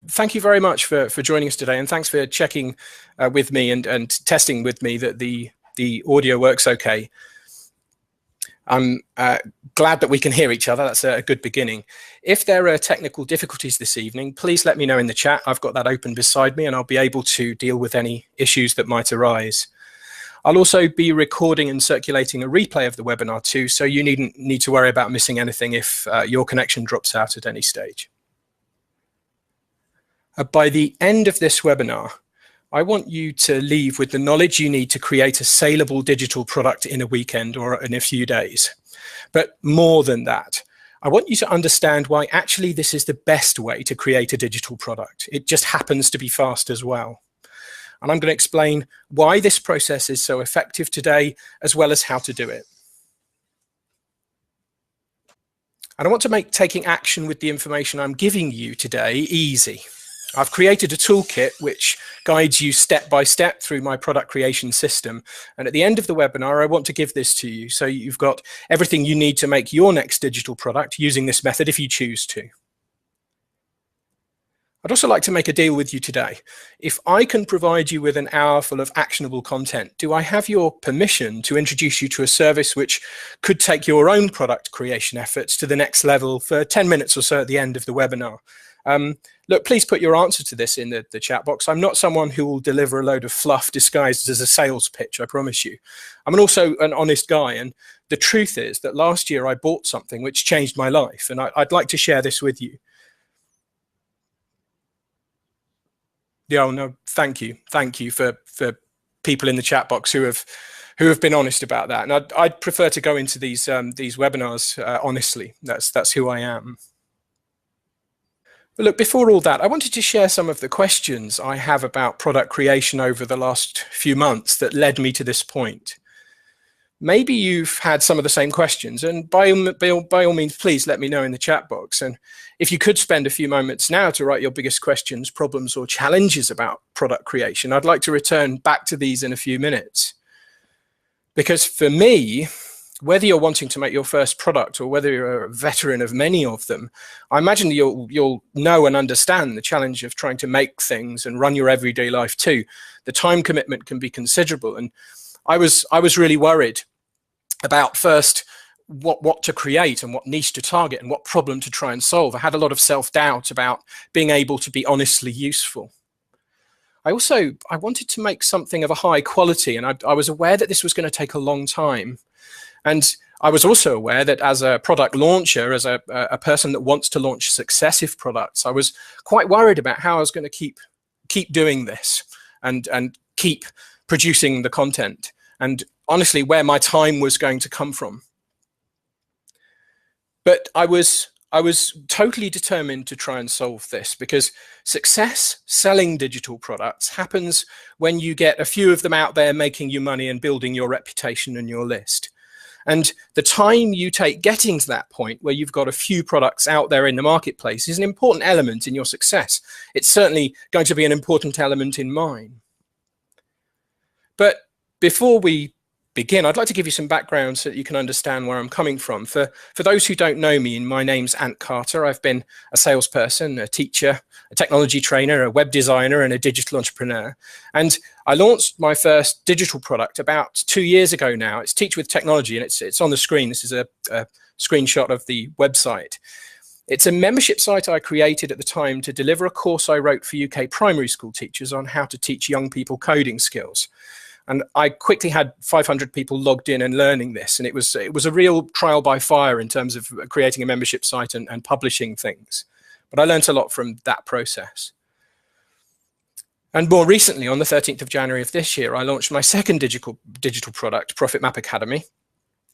Thank you very much for joining us today, and thanks for checking with me and testing with me that the audio works okay. I'm glad that we can hear each other. That's a good beginning. If there are technical difficulties this evening, please let me know in the chat. I've got that open beside me, and I'll be able to deal with any issues that might arise. I'll also be recording and circulating a replay of the webinar too, so you needn't need to worry about missing anything if your connection drops out at any stage. By the end of this webinar, I want you to leave with the knowledge you need to create a saleable digital product in a weekend or in a few days. But more than that, I want you to understand why actually this is the best way to create a digital product. It just happens to be fast as well. And I'm going to explain why this process is so effective today, as well as how to do it. And I want to make taking action with the information I'm giving you today easy. I've created a toolkit which guides you step by step through my product creation system. And at the end of the webinar, I want to give this to you so you've got everything you need to make your next digital product using this method if you choose to. I'd also like to make a deal with you today. If I can provide you with an hour full of actionable content, do I have your permission to introduce you to a service which could take your own product creation efforts to the next level for 10 minutes or so at the end of the webinar? Look, please put your answer to this in the chat box. I'm not someone who will deliver a load of fluff disguised as a sales pitch, I promise you. I'm also an honest guy, and the truth is that last year I bought something which changed my life, and I'd like to share this with you. Yeah, no, thank you for people in the chat box who have been honest about that, and I'd prefer to go into these webinars honestly. That's who I am. But look, before all that, I wanted to share some of the questions I have about product creation over the last few months that led me to this point. Maybe you've had some of the same questions, and by all means, please let me know in the chat box. And if you could spend a few moments now to write your biggest questions, problems, or challenges about product creation, I'd like to return back to these in a few minutes. Because for me, whether you're wanting to make your first product or whether you're a veteran of many of them, I imagine you'll know and understand the challenge of trying to make things and run your everyday life too. The time commitment can be considerable, and I was really worried about first what to create and what niche to target and what problem to try and solve. I had a lot of self-doubt about being able to be honestly useful. I wanted to make something of a high quality, and I was aware that this was going to take a long time. And I was also aware that as a product launcher, as a person that wants to launch successive products, I was quite worried about how I was going to keep doing this and keep producing the content, and honestly where my time was going to come from. But I was totally determined to try and solve this, because success selling digital products happens when you get a few of them out there making you money and building your reputation and your list. And the time you take getting to that point where you've got a few products out there in the marketplace is an important element in your success. It's certainly going to be an important element in mine. But before we begin, I'd like to give you some background so that you can understand where I'm coming from. For those who don't know me, my name's Ant Carter. I've been a salesperson, a teacher, a technology trainer, a web designer, and a digital entrepreneur. And I launched my first digital product about 2 years ago now. It's Teach with Technology, and it's on the screen. This is a screenshot of the website. It's a membership site I created at the time to deliver a course I wrote for UK primary school teachers on how to teach young people coding skills. And I quickly had 500 people logged in and learning this. And it was a real trial by fire in terms of creating a membership site and publishing things. But I learned a lot from that process. And more recently, on the 13th of January of this year, I launched my second digital product, Profit Map Academy.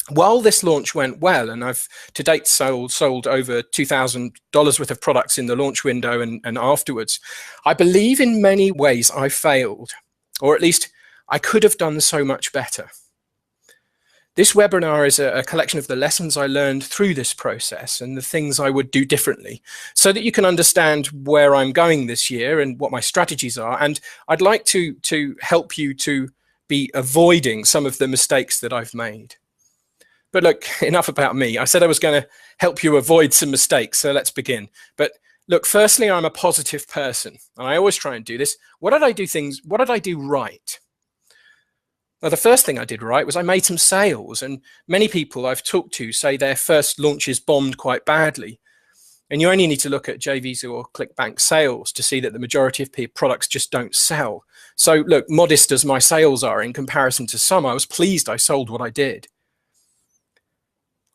While this launch went well, and I've to date sold over $2,000 worth of products in the launch window and afterwards, I believe in many ways I failed, or at least I could have done so much better. This webinar is a collection of the lessons I learned through this process and the things I would do differently, so that you can understand where I'm going this year and what my strategies are. And I'd like to help you to be avoiding some of the mistakes that I've made. But look, enough about me. I said I was going to help you avoid some mistakes, so let's begin. But Look, firstly, I'm a positive person, and I always try and do this. What did I do right? Well, the first thing I did right was I made some sales, and many people I've talked to say their first launches bombed quite badly. And you only need to look at JVs or ClickBank sales to see that the majority of products just don't sell. So look, modest as my sales are in comparison to some, I was pleased I sold what I did.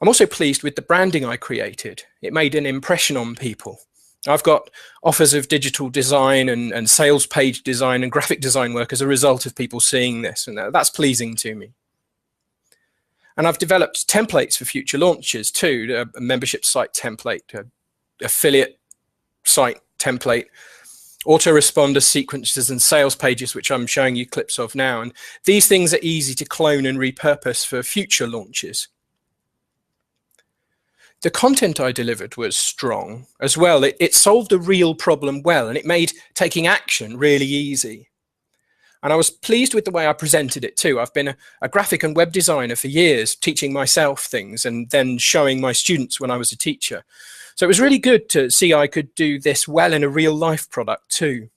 I'm also pleased with the branding I created. It made an impression on people. I've got offers of digital design and sales page design and graphic design work as a result of people seeing this, and that's pleasing to me. And I've developed templates for future launches too, a membership site template, a affiliate site template, autoresponder sequences and sales pages, which I'm showing you clips of now. And these things are easy to clone and repurpose for future launches. The content I delivered was strong as well. It solved a real problem well, and it made taking action really easy. And I was pleased with the way I presented it too. I've been a graphic and web designer for years, teaching myself things and then showing my students when I was a teacher. So it was really good to see I could do this well in a real life product too.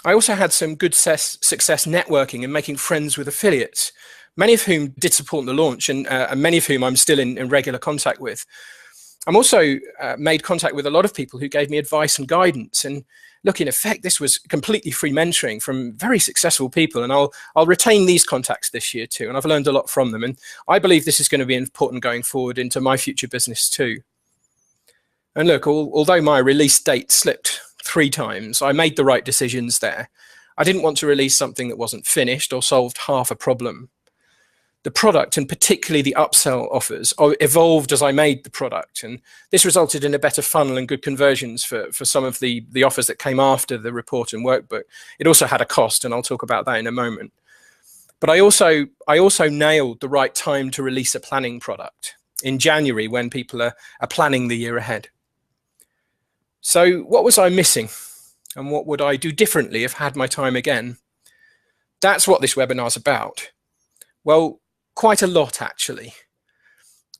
I also had some good success networking and making friends with affiliates, many of whom did support the launch and many of whom I'm still in regular contact with. I'm also made contact with a lot of people who gave me advice and guidance. And look, in effect, this was completely free mentoring from very successful people. And I'll retain these contacts this year too. And I've learned a lot from them. And I believe this is going to be important going forward into my future business too. And look, although my release date slipped 3 times, I made the right decisions there. I didn't want to release something that wasn't finished or solved half a problem. The product, and particularly the upsell offers, evolved as I made the product. And this resulted in a better funnel and good conversions for some of the offers that came after the report and workbook. It also had a cost, and I'll talk about that in a moment. But I also nailed the right time to release a planning product in January when people are planning the year ahead. So what was I missing? And what would I do differently if I had my time again? That's what this webinar is about. Well, quite a lot, actually.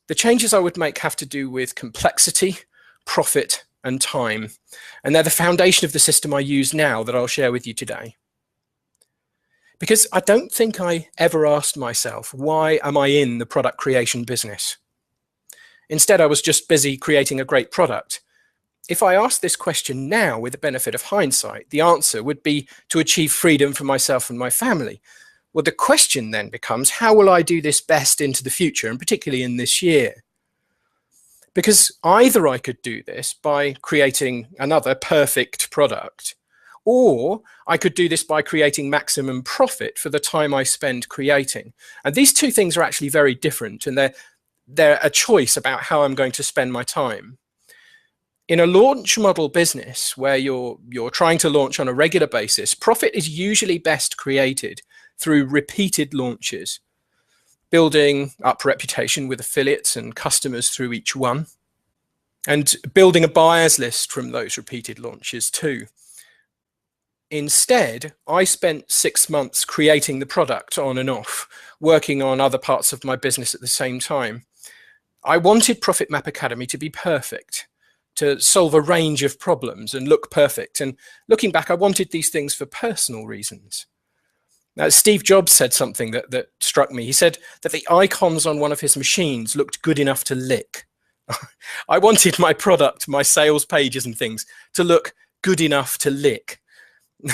The changes I would make have to do with complexity, profit, and time. And they're the foundation of the system I use now that I'll share with you today. Because I don't think I ever asked myself, why am I in the product creation business? Instead, I was just busy creating a great product. If I asked this question now with the benefit of hindsight, the answer would be to achieve freedom for myself and my family. Well, the question then becomes, how will I do this best into the future, and particularly in this year? Because either I could do this by creating another perfect product, or I could do this by creating maximum profit for the time I spend creating. And these two things are actually very different, and they're a choice about how I'm going to spend my time. In a launch model business where you're trying to launch on a regular basis, profit is usually best created through repeated launches, building up reputation with affiliates and customers through each one, and building a buyers list from those repeated launches too. Instead, I spent 6 months creating the product on and off, working on other parts of my business at the same time. I wanted Profit Map Academy to be perfect, to solve a range of problems and look perfect. And looking back, I wanted these things for personal reasons. Now, Steve Jobs said something that struck me. He said that the icons on one of his machines looked good enough to lick. I wanted my product, my sales pages and things to look good enough to lick.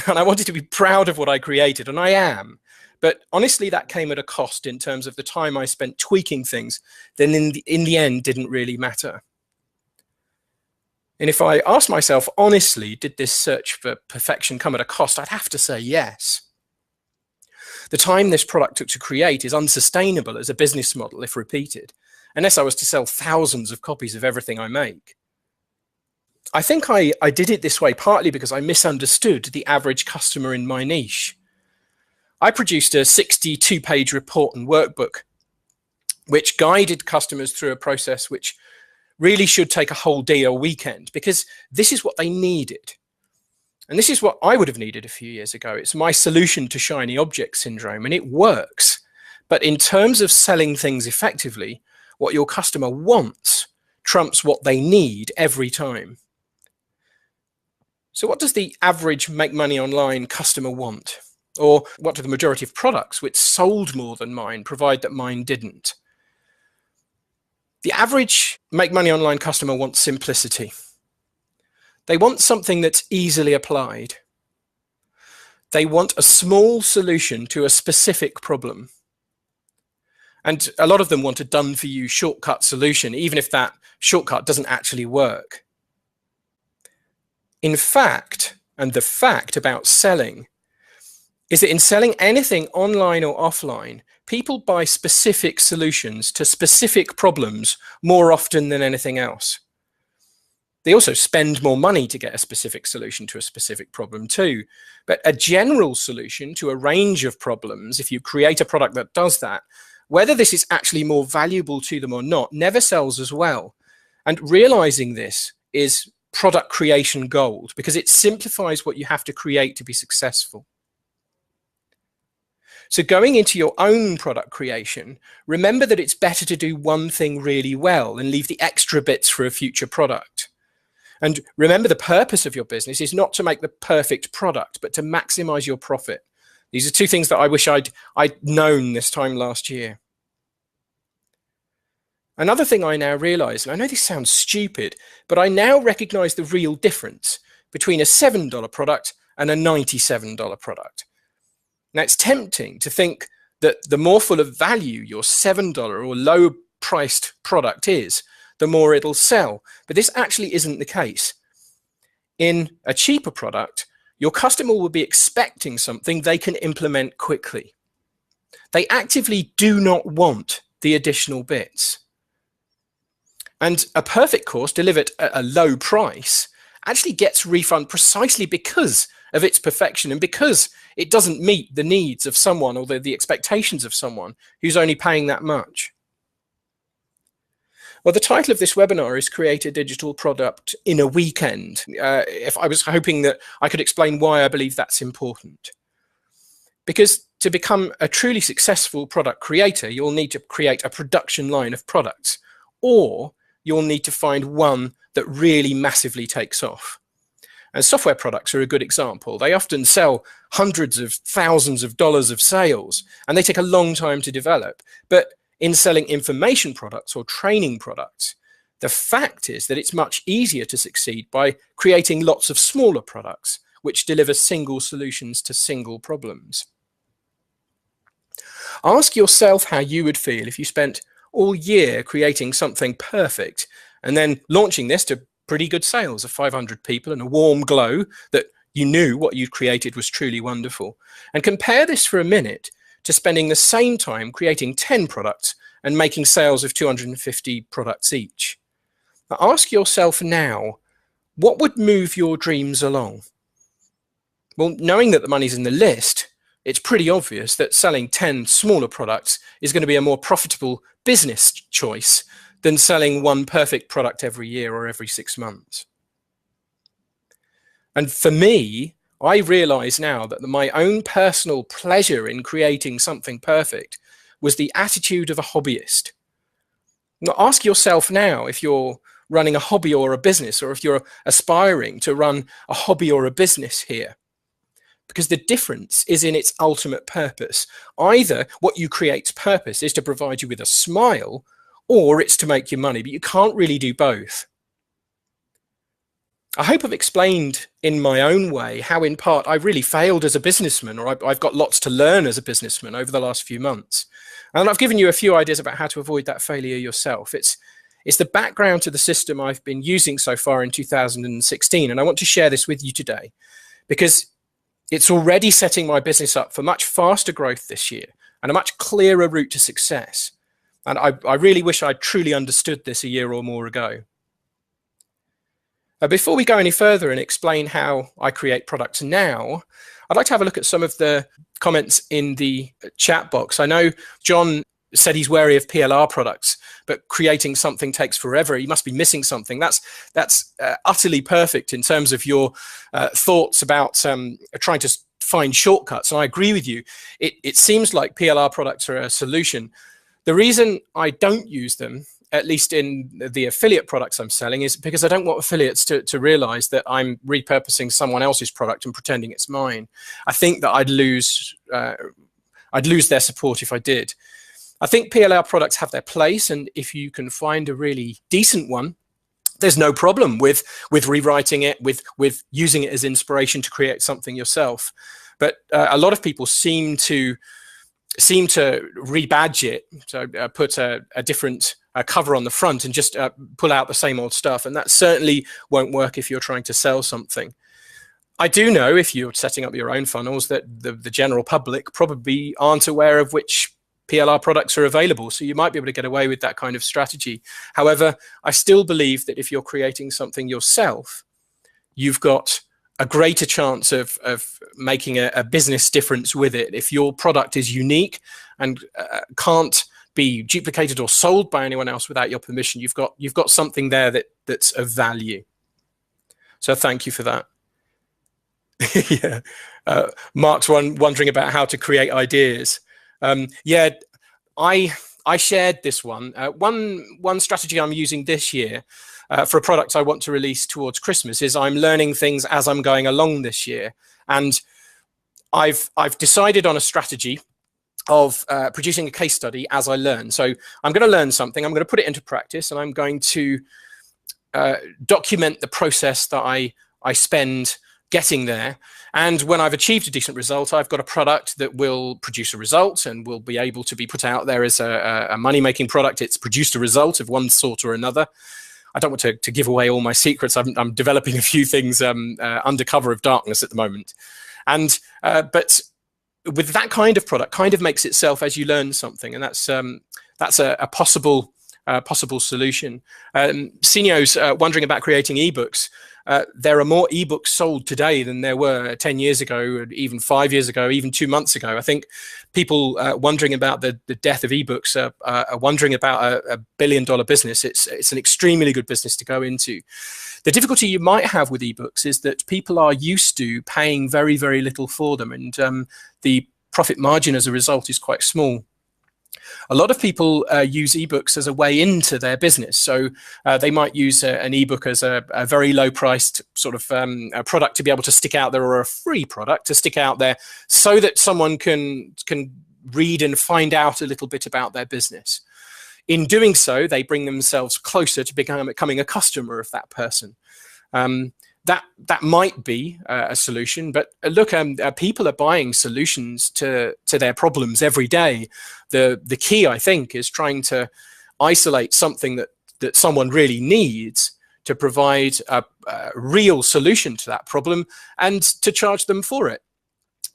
And I wanted to be proud of what I created, and I am. But honestly, that came at a cost in terms of the time I spent tweaking things that in the end didn't really matter. And if I asked myself honestly, did this search for perfection come at a cost? I'd have to say yes. The time this product took to create is unsustainable as a business model if repeated, unless I was to sell thousands of copies of everything I make. I think I did it this way partly because I misunderstood the average customer in my niche. I produced a 62-page report and workbook which guided customers through a process which really should take a whole day or weekend, because this is what they needed. And this is what I would have needed a few years ago. It's my solution to shiny object syndrome, and it works. But in terms of selling things effectively, what your customer wants trumps what they need every time. So what does the average make money online customer want? Or what do the majority of products which sold more than mine provide that mine didn't? The average make money online customer wants simplicity. They want something that's easily applied. They want a small solution to a specific problem. And a lot of them want a done-for-you shortcut solution, even if that shortcut doesn't actually work. In fact, and the fact about selling, is that in selling anything online or offline, people buy specific solutions to specific problems more often than anything else. They also spend more money to get a specific solution to a specific problem too. But a general solution to a range of problems, if you create a product that does that, whether this is actually more valuable to them or not, never sells as well. And realizing this is product creation gold, because it simplifies what you have to create to be successful. So going into your own product creation, remember that it's better to do one thing really well and leave the extra bits for a future product. And remember, the purpose of your business is not to make the perfect product, but to maximize your profit. These are two things that I wish I'd known this time last year. Another thing I now realize, and I know this sounds stupid, but I now recognize the real difference between a $7 product and a $97 product. Now, it's tempting to think that the more full of value your $7 or low-priced product is, the more it'll sell. But this actually isn't the case. In a cheaper product, your customer will be expecting something they can implement quickly. They actively do not want the additional bits. And a perfect course delivered at a low price actually gets refund precisely because of its perfection and because it doesn't meet the needs of someone or the expectations of someone who's only paying that much. Well, the title of this webinar is Create a Digital Product in a Weekend. If I was hoping that I could explain why I believe that's important. Because to become a truly successful product creator, you'll need to create a production line of products, or you'll need to find one that really massively takes off. And software products are a good example. They often sell hundreds of thousands of dollars of sales, and they take a long time to develop. But in selling information products or training products, the fact is that it's much easier to succeed by creating lots of smaller products which deliver single solutions to single problems. Ask yourself how you would feel if you spent all year creating something perfect and then launching this to pretty good sales of 500 people and a warm glow that you knew what you'd created was truly wonderful. And compare this for a minute to spending the same time creating 10 products and making sales of 250 products each. Now ask yourself now, what would move your dreams along? Well, knowing that the money's in the list, it's pretty obvious that selling 10 smaller products is going to be a more profitable business choice than selling one perfect product every year or every 6 months. And for me, I realize now that my own personal pleasure in creating something perfect was the attitude of a hobbyist. Now, ask yourself now if you're running a hobby or a business, or if you're aspiring to run a hobby or a business here. Because the difference is in its ultimate purpose. Either what you create's purpose is to provide you with a smile, or it's to make you money, but you can't really do both. I hope I've explained in my own way how in part I really failed as a businessman, or I've got lots to learn as a businessman over the last few months. And I've given you a few ideas about how to avoid that failure yourself. It's the background to the system I've been using so far in 2016. And I want to share this with you today because it's already setting my business up for much faster growth this year and a much clearer route to success. And I really wish I'd truly understood this a year or more ago. Before we go any further and explain how I create products now, I'd like to have a look at some of the comments in the chat box. I know John said he's wary of PLR products, but creating something takes forever. You must be missing something. That's utterly perfect in terms of your thoughts about trying to find shortcuts. And I agree with you. It seems like PLR products are a solution. The reason I don't use them at least in the affiliate products I'm selling, is because I don't want affiliates to realize that I'm repurposing someone else's product and pretending it's mine. I think that I'd lose their support if I did. I think PLR products have their place, and if you can find a really decent one, there's no problem with rewriting it, with using it as inspiration to create something yourself. But a lot of people seem to rebadge it, so put a different cover on the front and just pull out the same old stuff, and that certainly won't work if you're trying to sell something. I do know, if you're setting up your own funnels, that the general public probably aren't aware of which PLR products are available, so you might be able to get away with that kind of strategy. However, I still believe that if you're creating something yourself, you've got a greater chance of making a business difference with it. If your product is unique and can't be duplicated or sold by anyone else without your permission, you've got something there that's of value. So thank you for that. Yeah, Mark's wondering about how to create ideas. Yeah, I shared this one. One strategy I'm using this year for a product I want to release towards Christmas is I'm learning things as I'm going along this year, and I've decided on a strategy of producing a case study as I learn. So I'm going to learn something, I'm going to put it into practice, and I'm going to document the process that I spend getting there. And when I've achieved a decent result, I've got a product that will produce a result and will be able to be put out there as a money-making product. It's produced a result of one sort or another. I don't want to give away all my secrets. I'm developing a few things under cover of darkness at the moment. And but with that kind of product, kind of makes itself as you learn something, and that's a possible solution. Sinyo's wondering about creating ebooks. There are more ebooks sold today than there were 10 years ago, even 5 years ago, even 2 months ago. I think people wondering about the death of ebooks are wondering about a billion-dollar business. It's an extremely good business to go into. The difficulty you might have with ebooks is that people are used to paying very, very little for them, and the profit margin as a result is quite small. A lot of people use ebooks as a way into their business. So they might use an ebook as a very low-priced sort of a product to be able to stick out there, or a free product to stick out there, so that someone can read and find out a little bit about their business. In doing so, they bring themselves closer to becoming a customer of that person. That might be a solution, but look, people are buying solutions to their problems every day. The key, I think, is trying to isolate something that someone really needs to provide a real solution to that problem, and to charge them for it.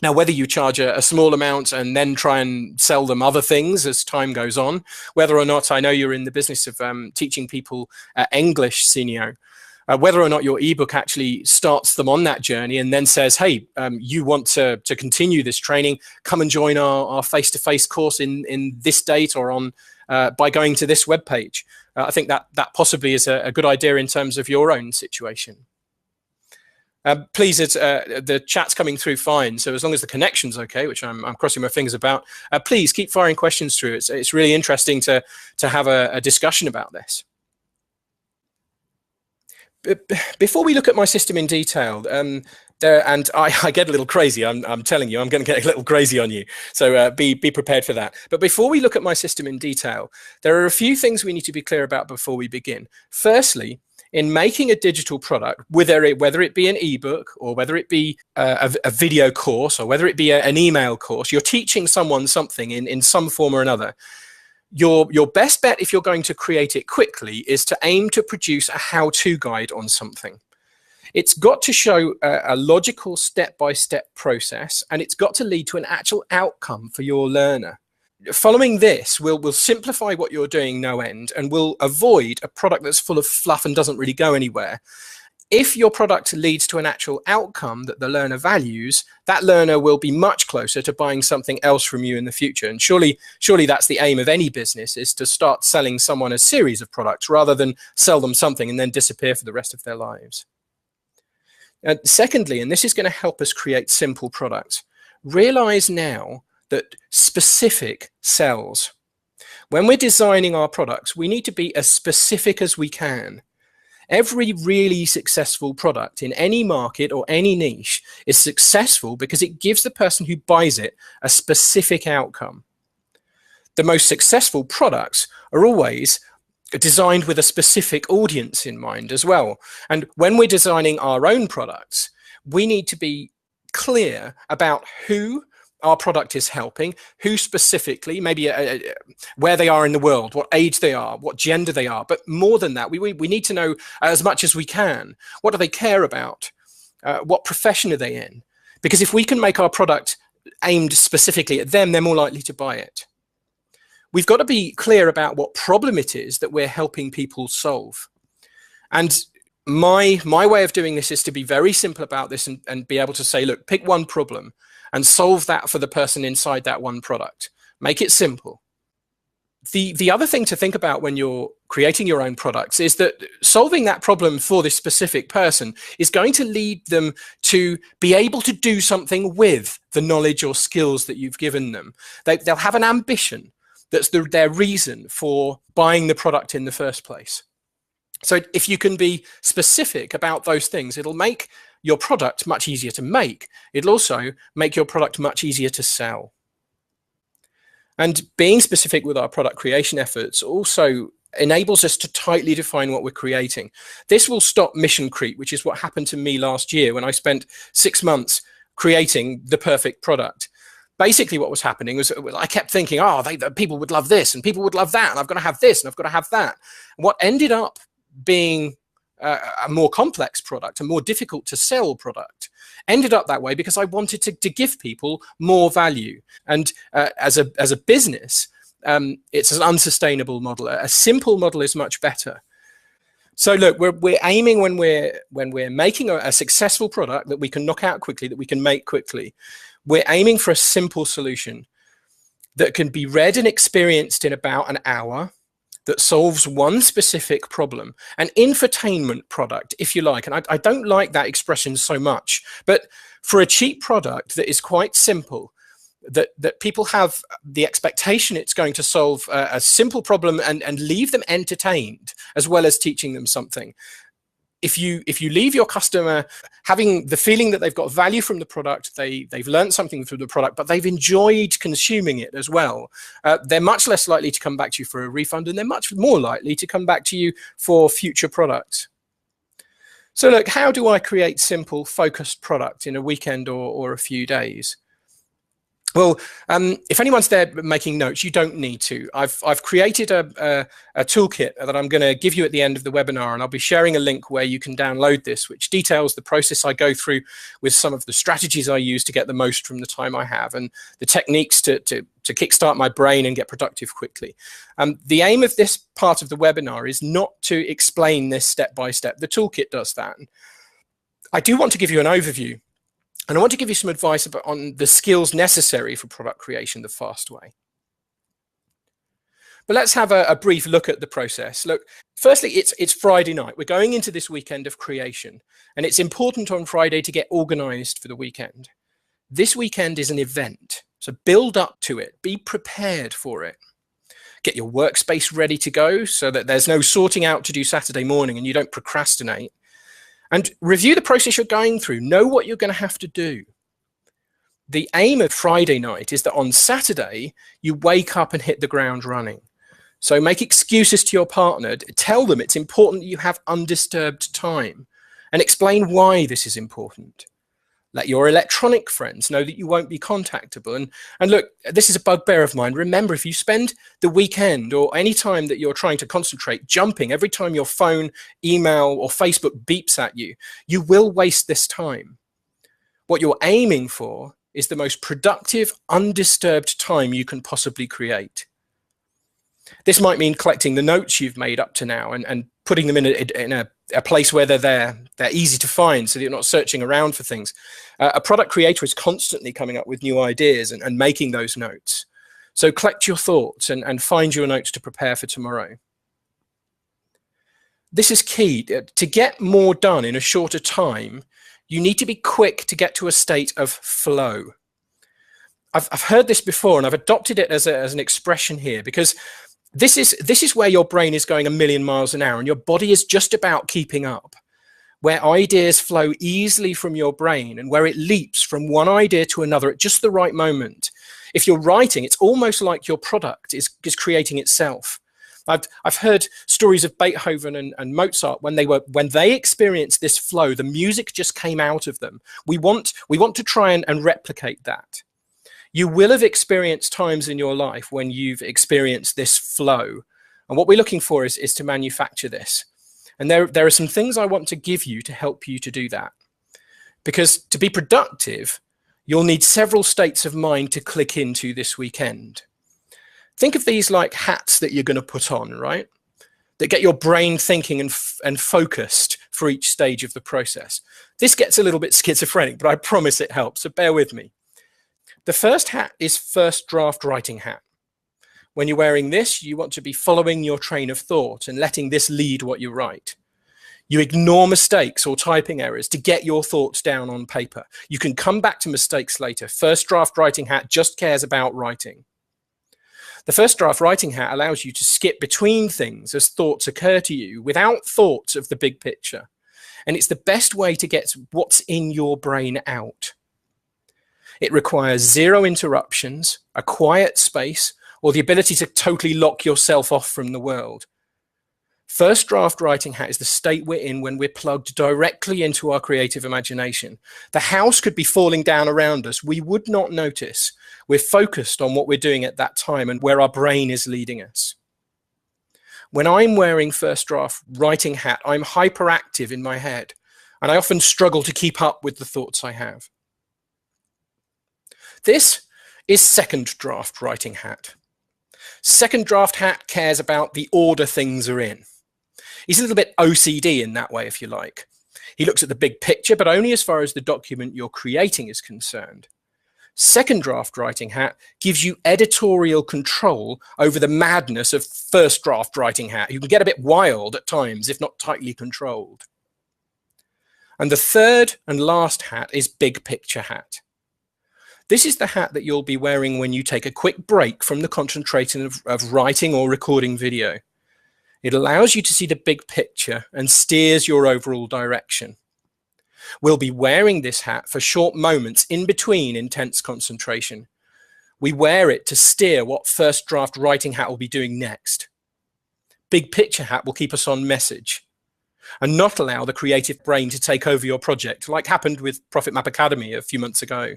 Now, whether you charge a small amount and then try and sell them other things as time goes on, whether or not, I know you're in the business of teaching people English, Sinyo, whether or not your ebook actually starts them on that journey and then says, hey, you want to continue this training, come and join our face-to-face course in this date, or on by going to this webpage. I think that possibly is a good idea in terms of your own situation. Please, the chat's coming through fine, so as long as the connection's okay, which I'm crossing my fingers about, please keep firing questions through. It's really interesting to have a discussion about this. Before we look at my system in detail, and I get a little crazy, I'm telling you, I'm going to get a little crazy on you, so be prepared for that. But before we look at my system in detail, there are a few things we need to be clear about before we begin. Firstly, in making a digital product, whether it be an ebook, or whether it be a video course, or whether it be an email course, you're teaching someone something in some form or another. Your best bet, if you're going to create it quickly, is to aim to produce a how-to guide on something. It's got to show a logical step-by-step process, and it's got to lead to an actual outcome for your learner. Following this will simplify what you're doing no end, and will avoid a product that's full of fluff and doesn't really go anywhere. If your product leads to an actual outcome that the learner values, that learner will be much closer to buying something else from you in the future. And surely that's the aim of any business, is to start selling someone a series of products rather than sell them something and then disappear for the rest of their lives. Secondly, and this is going to help us create simple products, realize now that specific sells. When we're designing our products, we need to be as specific as we can. Every really successful product in any market or any niche is successful because it gives the person who buys it a specific outcome. The most successful products are always designed with a specific audience in mind as well. And when we're designing our own products, we need to be clear about who our product is helping, who specifically, maybe where they are in the world, what age they are, what gender they are. But more than that, we need to know as much as we can. What do they care about? What profession are they in? Because if we can make our product aimed specifically at them, they're more likely to buy it. We've got to be clear about what problem it is that we're helping people solve. And my way of doing this is to be very simple about this and be able to say, look, pick one problem and solve that for the person inside that one product. Make it simple. The other thing to think about when you're creating your own products is that solving that problem for this specific person is going to lead them to be able to do something with the knowledge or skills that you've given them. They'll have an ambition that's their reason for buying the product in the first place. So if you can be specific about those things, it'll make your product much easier to make. It'll also make your product much easier to sell. And being specific with our product creation efforts also enables us to tightly define what we're creating. This will stop mission creep, which is what happened to me last year when I spent 6 months creating the perfect product. Basically what was happening was I kept thinking, oh, people would love this and people would love that, and I've got to have this and I've got to have that. What ended up being a more complex product, a more difficult to sell product, ended up that way because I wanted to give people more value. And as a business, it's an unsustainable model. A simple model is much better. So look, we're aiming when we're making a successful product that we can knock out quickly, that we can make quickly. We're aiming for a simple solution that can be read and experienced in about an hour, that solves one specific problem, an infotainment product, if you like. And I don't like that expression so much, but for a cheap product that is quite simple, that people have the expectation it's going to solve a simple problem and leave them entertained, as well as teaching them something. If you leave your customer having the feeling that they've got value from the product, they've learned something through the product, but they've enjoyed consuming it as well, they're much less likely to come back to you for a refund, and they're much more likely to come back to you for future products. So look, how do I create simple, focused product in a weekend or a few days? Well, if anyone's there making notes, you don't need to. I've created a toolkit that I'm going to give you at the end of the webinar, and I'll be sharing a link where you can download this, which details the process I go through with some of the strategies I use to get the most from the time I have, and the techniques to kickstart my brain and get productive quickly. The aim of this part of the webinar is not to explain this step by step. The toolkit does that. I do want to give you an overview. And I want to give you some advice on the skills necessary for product creation the fast way. But let's have a brief look at the process. Look, firstly, it's Friday night. We're going into this weekend of creation, and it's important on Friday to get organized for the weekend. This weekend is an event, so build up to it. Be prepared for it. Get your workspace ready to go so that there's no sorting out to do Saturday morning and you don't procrastinate. And review the process you're going through. Know what you're going to have to do. The aim of Friday night is that on Saturday, you wake up and hit the ground running. So make excuses to your partner. Tell them it's important that you have undisturbed time, and explain why this is important. Let your electronic friends know that you won't be contactable. And look, this is a bugbear of mine. Remember, if you spend the weekend or any time that you're trying to concentrate jumping every time your phone, email, or Facebook beeps at you, you will waste this time. What you're aiming for is the most productive, undisturbed time you can possibly create. This might mean collecting the notes you've made up to now and putting them in a place where they're easy to find so that you're not searching around for things. A product creator is constantly coming up with new ideas and making those notes. So collect your thoughts and find your notes to prepare for tomorrow. This is key. To get more done in a shorter time, you need to be quick to get to a state of flow. I've heard this before, and I've adopted it as an expression here, because This is where your brain is going a million miles an hour and your body is just about keeping up, where ideas flow easily from your brain and where it leaps from one idea to another at just the right moment. If you're writing, it's almost like your product is creating itself. I've heard stories of Beethoven and Mozart when they experienced this flow, the music just came out of them. We want to try and replicate that. You will have experienced times in your life when you've experienced this flow. And what we're looking for is to manufacture this. And there are some things I want to give you to help you to do that. Because to be productive, you'll need several states of mind to click into this weekend. Think of these like hats that you're going to put on, right? That get your brain thinking and focused for each stage of the process. This gets a little bit schizophrenic, but I promise it helps, so bear with me. The first hat is first draft writing hat. When you're wearing this, you want to be following your train of thought and letting this lead what you write. You ignore mistakes or typing errors to get your thoughts down on paper. You can come back to mistakes later. First draft writing hat just cares about writing. The first draft writing hat allows you to skip between things as thoughts occur to you without thoughts of the big picture. And it's the best way to get what's in your brain out. It requires zero interruptions, a quiet space, or the ability to totally lock yourself off from the world. First draft writing hat is the state we're in when we're plugged directly into our creative imagination. The house could be falling down around us. We would not notice. We're focused on what we're doing at that time and where our brain is leading us. When I'm wearing first draft writing hat, I'm hyperactive in my head, and I often struggle to keep up with the thoughts I have. This is second draft writing hat. Second draft hat cares about the order things are in. He's a little bit OCD in that way, if you like. He looks at the big picture, but only as far as the document you're creating is concerned. Second draft writing hat gives you editorial control over the madness of first draft writing hat. You can get a bit wild at times, if not tightly controlled. And the third and last hat is big picture hat. This is the hat that you'll be wearing when you take a quick break from the concentration of writing or recording video. It allows you to see the big picture and steers your overall direction. We'll be wearing this hat for short moments in between intense concentration. We wear it to steer what first draft writing hat will be doing next. Big picture hat will keep us on message and not allow the creative brain to take over your project, like happened with Profit Map Academy a few months ago.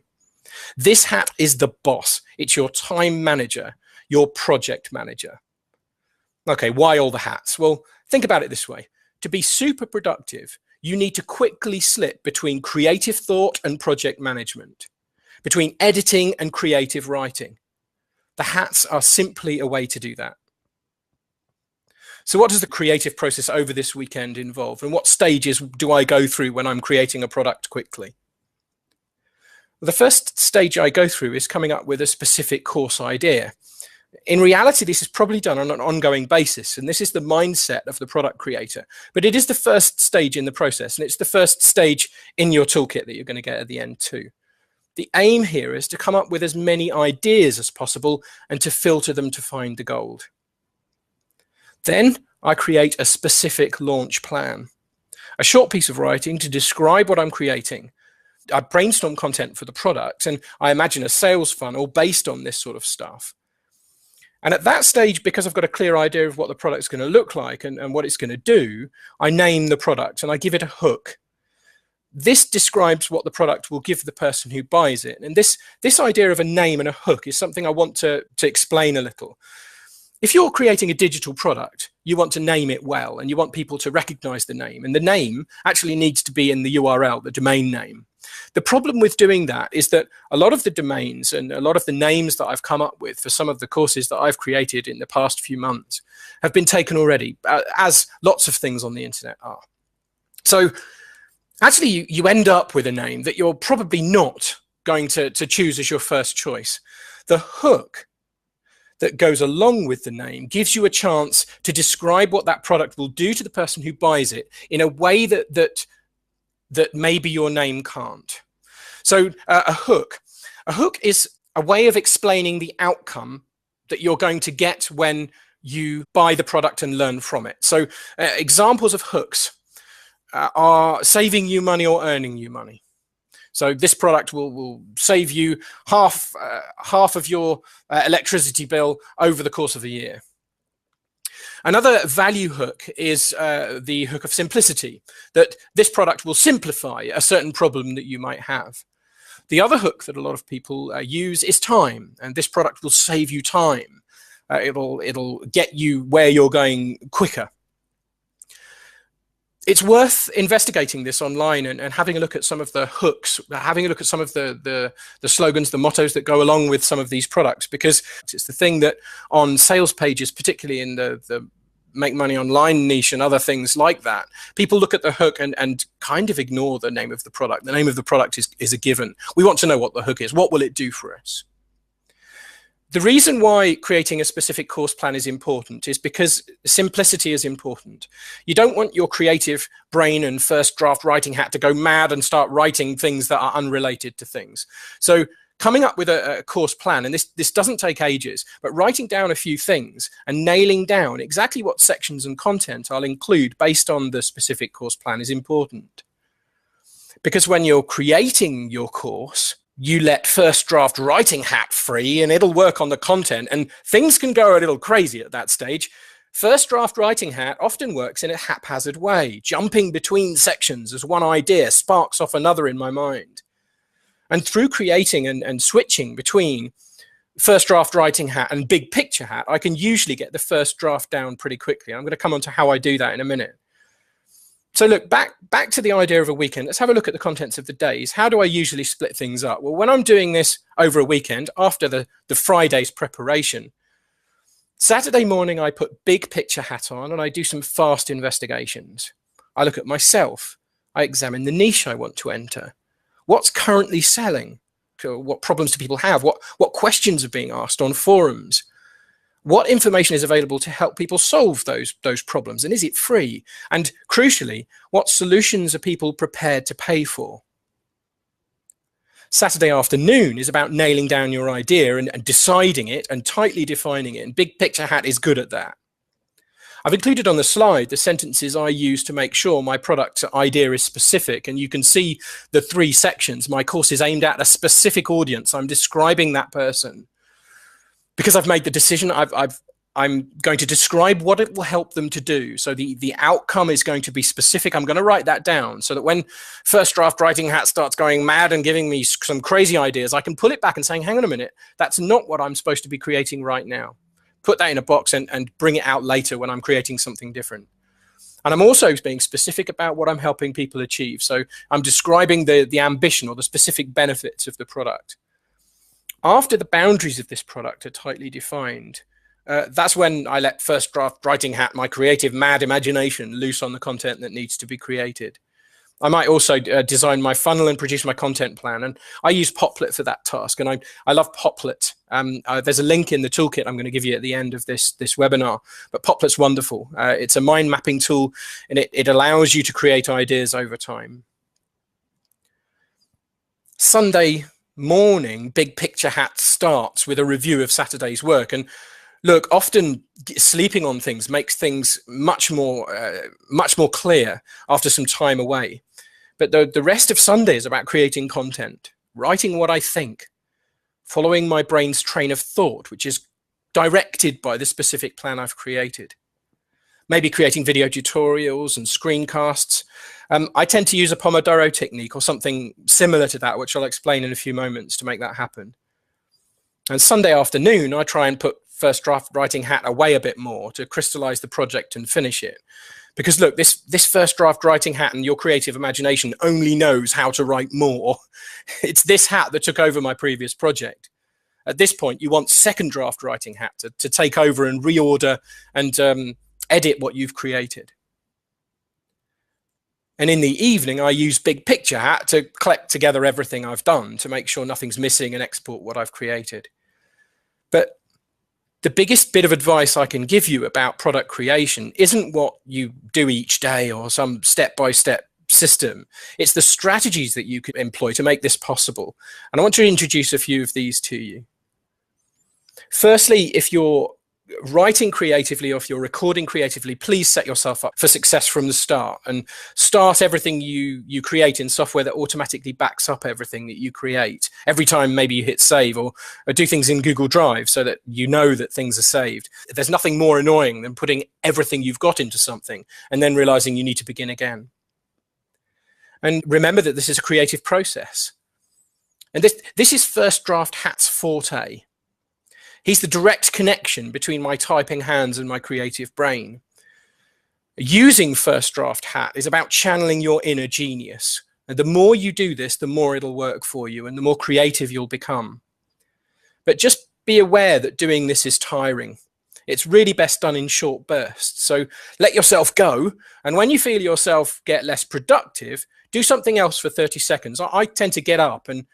This hat is the boss. It's your time manager, your project manager. Okay, why all the hats? Well, think about it this way. To be super productive, you need to quickly slip between creative thought and project management, between editing and creative writing. The hats are simply a way to do that. So what does the creative process over this weekend involve? And what stages do I go through when I'm creating a product quickly? The first stage I go through is coming up with a specific course idea. In reality, this is probably done on an ongoing basis, and this is the mindset of the product creator. But it is the first stage in the process, and it's the first stage in your toolkit that you're going to get at the end too. The aim here is to come up with as many ideas as possible and to filter them to find the gold. Then I create a specific launch plan, a short piece of writing to describe what I'm creating. I brainstorm content for the product, and I imagine a sales funnel based on this sort of stuff. And at that stage, because I've got a clear idea of what the product's going to look like and what it's going to do, I name the product and I give it a hook. This describes what the product will give the person who buys it. And this idea of a name and a hook is something I want to explain a little. If you're creating a digital product, you want to name it well, and you want people to recognize the name. And the name actually needs to be in the URL, the domain name. The problem with doing that is that a lot of the domains and a lot of the names that I've come up with for some of the courses that I've created in the past few months have been taken already, as lots of things on the internet are. So actually, you end up with a name that you're probably not going to choose as your first choice. The hook that goes along with the name gives you a chance to describe what that product will do to the person who buys it in a way that maybe your name can't. So a hook is a way of explaining the outcome that you're going to get when you buy the product and learn from it. So examples of hooks are saving you money or earning you money. So this product will save you half of your electricity bill over the course of a year. Another value hook is the hook of simplicity, that this product will simplify a certain problem that you might have. The other hook that a lot of people use is time, and this product will save you time. It'll get you where you're going quicker. It's worth investigating this online and having a look at some of the hooks, having a look at some of the slogans, the mottos that go along with some of these products, because it's the thing that on sales pages, particularly in the make money online niche and other things like that, people look at the hook and kind of ignore the name of the product. The name of the product is a given. We want to know what the hook is. What will it do for us? The reason why creating a specific course plan is important is because simplicity is important. You don't want your creative brain and first draft writing hat to go mad and start writing things that are unrelated to things. So coming up with a course plan, and this doesn't take ages, but writing down a few things and nailing down exactly what sections and content I'll include based on the specific course plan is important. Because when you're creating your course, you let first draft writing hat free and it'll work on the content, and things can go a little crazy at that stage. First draft writing hat often works in a haphazard way, jumping between sections as one idea sparks off another in my mind. And through creating and switching between first draft writing hat and big picture hat, I can usually get the first draft down pretty quickly. I'm going to come on to how I do that in a minute. So look, back to the idea of a weekend. Let's have a look at the contents of the days. How do I usually split things up? Well, when I'm doing this over a weekend, after the Friday's preparation, Saturday morning, I put big picture hat on and I do some fast investigations. I look at myself. I examine the niche I want to enter. What's currently selling? What problems do people have? What questions are being asked on forums? What information is available to help people solve those problems? And is it free? And crucially, what solutions are people prepared to pay for? Saturday afternoon is about nailing down your idea and deciding it and tightly defining it. And Big Picture Hat is good at that. I've included on the slide the sentences I use to make sure my product idea is specific. And you can see the 3 sections. My course is aimed at a specific audience. I'm describing that person. Because I've made the decision, I'm going to describe what it will help them to do. So the outcome is going to be specific. I'm going to write that down so that when first draft writing hat starts going mad and giving me some crazy ideas, I can pull it back and saying, hang on a minute, that's not what I'm supposed to be creating right now. Put that in a box and bring it out later when I'm creating something different. And I'm also being specific about what I'm helping people achieve. So I'm describing the ambition or the specific benefits of the product. After the boundaries of this product are tightly defined, that's when I let first draft writing hat, my creative mad imagination, loose on the content that needs to be created. I might also design my funnel and produce my content plan. And I use Poplet for that task. And I love Poplet. There's a link in the toolkit I'm going to give you at the end of this webinar. But Poplet's wonderful. It's a mind mapping tool, and it allows you to create ideas over time. Sunday morning, Big Picture Hat starts with a review of Saturday's work. And look, often sleeping on things makes things much more clear after some time away. But the rest of Sunday is about creating content, writing what I think, following my brain's train of thought, which is directed by the specific plan I've created. Maybe creating video tutorials and screencasts. I tend to use a Pomodoro technique or something similar to that, which I'll explain in a few moments to make that happen. And Sunday afternoon, I try and put first draft writing hat away a bit more to crystallize the project and finish it. Because look, this first draft writing hat and your creative imagination only knows how to write more. It's this hat that took over my previous project. At this point, you want second draft writing hat to take over and reorder and edit what you've created. And in the evening, I use Big Picture Hat to collect together everything I've done to make sure nothing's missing and export what I've created. But the biggest bit of advice I can give you about product creation isn't what you do each day or some step-by-step system. It's the strategies that you could employ to make this possible. And I want to introduce a few of these to you. Firstly, if you're writing creatively or if you're recording creatively, please set yourself up for success from the start and start everything you create in software that automatically backs up everything that you create every time maybe you hit save, or do things in Google Drive so that you know that things are saved. There's nothing more annoying than putting everything you've got into something and then realizing you need to begin again. And remember that this is a creative process. And this is First Draft Hat's forte. He's the direct connection between my typing hands and my creative brain. Using First Draft Hat is about channeling your inner genius. And the more you do this, the more it'll work for you and the more creative you'll become. But just be aware that doing this is tiring. It's really best done in short bursts. So let yourself go. And when you feel yourself get less productive, do something else for 30 seconds. I tend to get up and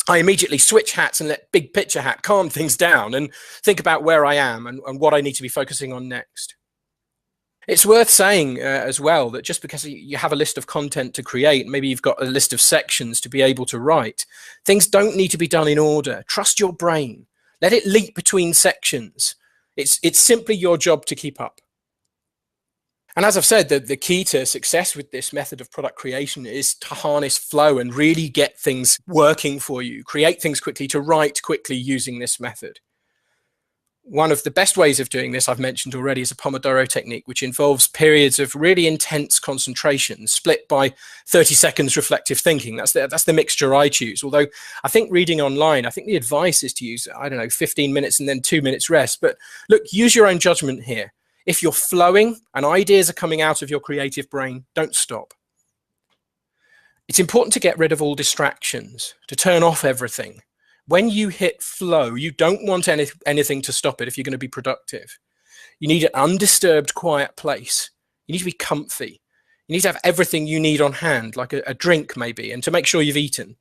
I immediately switch hats and let Big Picture Hat calm things down and think about where I am and what I need to be focusing on next. It's worth saying as well that just because you have a list of content to create, maybe you've got a list of sections to be able to write, things don't need to be done in order. Trust your brain. Let it leap between sections. It's simply your job to keep up. And as I've said, the key to success with this method of product creation is to harness flow and really get things working for you, create things quickly, to write quickly using this method. One of the best ways of doing this, I've mentioned already, is a Pomodoro technique, which involves periods of really intense concentration, split by 30 seconds reflective thinking. That's the mixture I choose. Although I think reading online, I think the advice is to use, 15 minutes and then 2 minutes rest. But look, use your own judgment here. If you're flowing and ideas are coming out of your creative brain, don't stop. It's important to get rid of all distractions, to turn off everything. When you hit flow, you don't want anything to stop it if you're going to be productive. You need an undisturbed, quiet place. You need to be comfy. You need to have everything you need on hand, like a drink maybe, and to make sure you've eaten.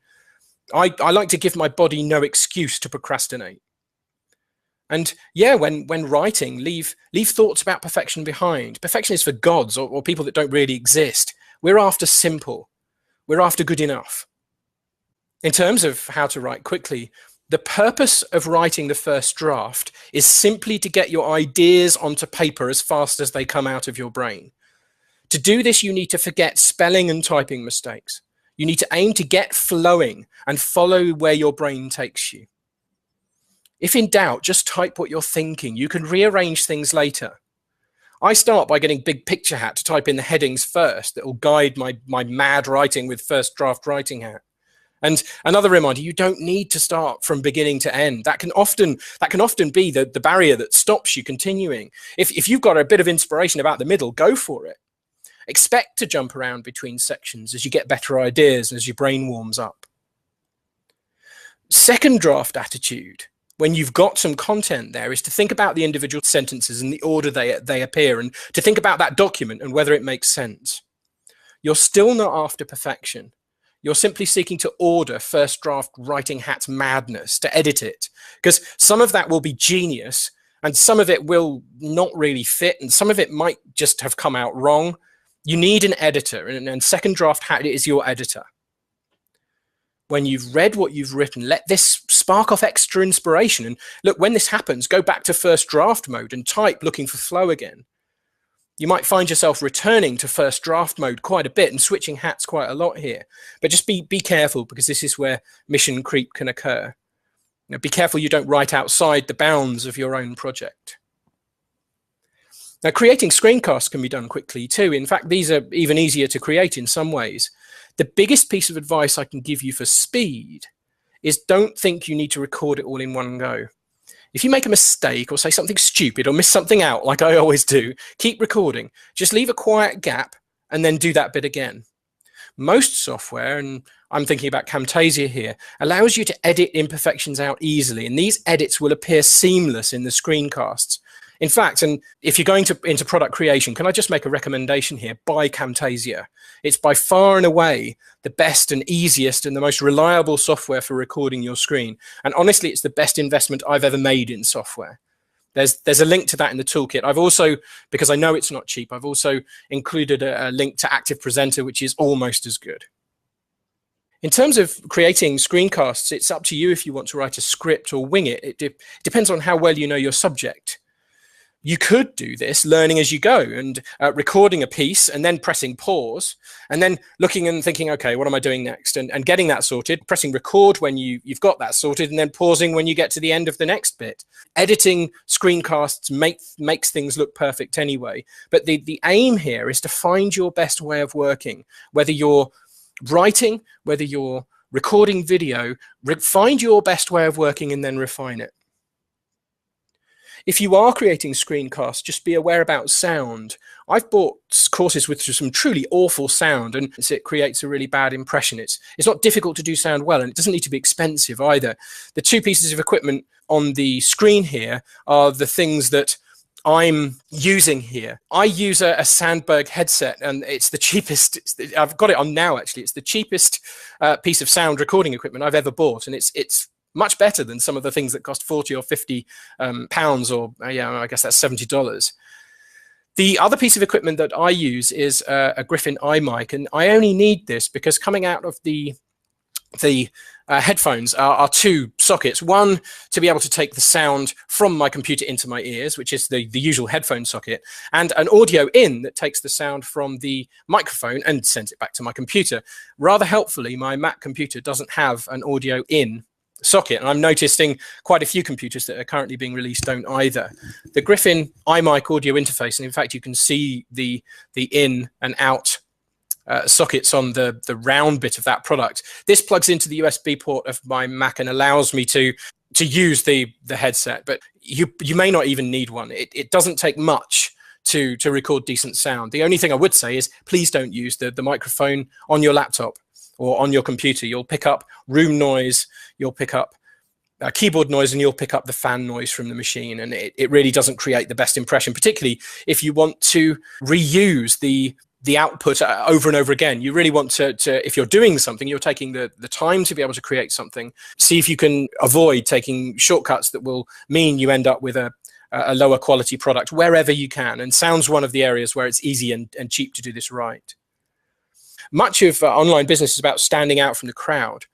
I like to give my body no excuse to procrastinate. And yeah, when writing, leave thoughts about perfection behind. Perfection is for gods or people that don't really exist. We're after simple. We're after good enough. In terms of how to write quickly, the purpose of writing the first draft is simply to get your ideas onto paper as fast as they come out of your brain. To do this, you need to forget spelling and typing mistakes. You need to aim to get flowing and follow where your brain takes you. If in doubt, just type what you're thinking. You can rearrange things later. I start by getting Big Picture Hat to type in the headings first that will guide my mad writing with First Draft Writing Hat. And another reminder, you don't need to start from beginning to end. That can often be the barrier that stops you continuing. If you've got a bit of inspiration about the middle, go for it. Expect to jump around between sections as you get better ideas and as your brain warms up. Second draft attitude, when you've got some content there, is to think about the individual sentences and the order they appear, and to think about that document and whether it makes sense. You're still not after perfection. You're simply seeking to order First Draft Writing Hat's madness, to edit it, because some of that will be genius and some of it will not really fit and some of it might just have come out wrong. You need an editor, and Second Draft Hat is your editor. When you've read what you've written, let this spark off extra inspiration. And look, when this happens, go back to first draft mode and type looking for flow again. You might find yourself returning to first draft mode quite a bit and switching hats quite a lot here. But just be careful, because this is where mission creep can occur. Be careful you don't write outside the bounds of your own project. Now, creating screencasts can be done quickly too. In fact, these are even easier to create in some ways. The biggest piece of advice I can give you for speed is don't think you need to record it all in one go. If you make a mistake or say something stupid or miss something out, like I always do, keep recording. Just leave a quiet gap and then do that bit again. Most software, and I'm thinking about Camtasia here, allows you to edit imperfections out easily, and these edits will appear seamless in the screencasts. In fact, and if you're going into product creation, can I just make a recommendation here? Buy Camtasia. It's by far and away the best and easiest and the most reliable software for recording your screen. And honestly, it's the best investment I've ever made in software. There's a link to that in the toolkit. I've also, because I know it's not cheap, I've also included a link to Active Presenter, which is almost as good. In terms of creating screencasts, it's up to you if you want to write a script or wing it. It depends on how well you know your subject. You could do this learning as you go and recording a piece and then pressing pause and then looking and thinking, okay, what am I doing next? And getting that sorted, pressing record when you've got that sorted, and then pausing when you get to the end of the next bit. Editing screencasts makes things look perfect anyway. But the aim here is to find your best way of working, whether you're writing, whether you're recording video, find your best way of working and then refine it. If you are creating screencasts, just be aware about sound. I've bought courses with some truly awful sound, and it creates a really bad impression. It's not difficult to do sound well, and it doesn't need to be expensive either. The two pieces of equipment on the screen here are the things that I'm using here. I use a Sandberg headset, and it's the cheapest. I've got it on now, actually. It's the cheapest piece of sound recording equipment I've ever bought, and it's much better than some of the things that cost 40 or 50 pounds, or I guess that's $70. The other piece of equipment that I use is a Griffin iMic, and I only need this because coming out of the headphones are two sockets. One to be able to take the sound from my computer into my ears, which is the usual headphone socket, and an audio in that takes the sound from the microphone and sends it back to my computer. Rather helpfully, my Mac computer doesn't have an audio in socket, and I'm noticing quite a few computers that are currently being released don't either. The Griffin iMic audio interface, and in fact you can see the in and out sockets on the round bit of that product. This plugs into the USB port of my Mac and allows me to use the headset, but you may not even need one. It doesn't take much to record decent sound. The only thing I would say is please don't use the microphone on your laptop or on your computer. You'll pick up room noise, you'll pick up keyboard noise, and you'll pick up the fan noise from the machine. And it really doesn't create the best impression, particularly if you want to reuse the output over and over again. You really want to if you're doing something, you're taking the time to be able to create something, see if you can avoid taking shortcuts that will mean you end up with a lower quality product wherever you can. And sound's one of the areas where it's easy and cheap to do this right. Much of online business is about standing out from the crowd.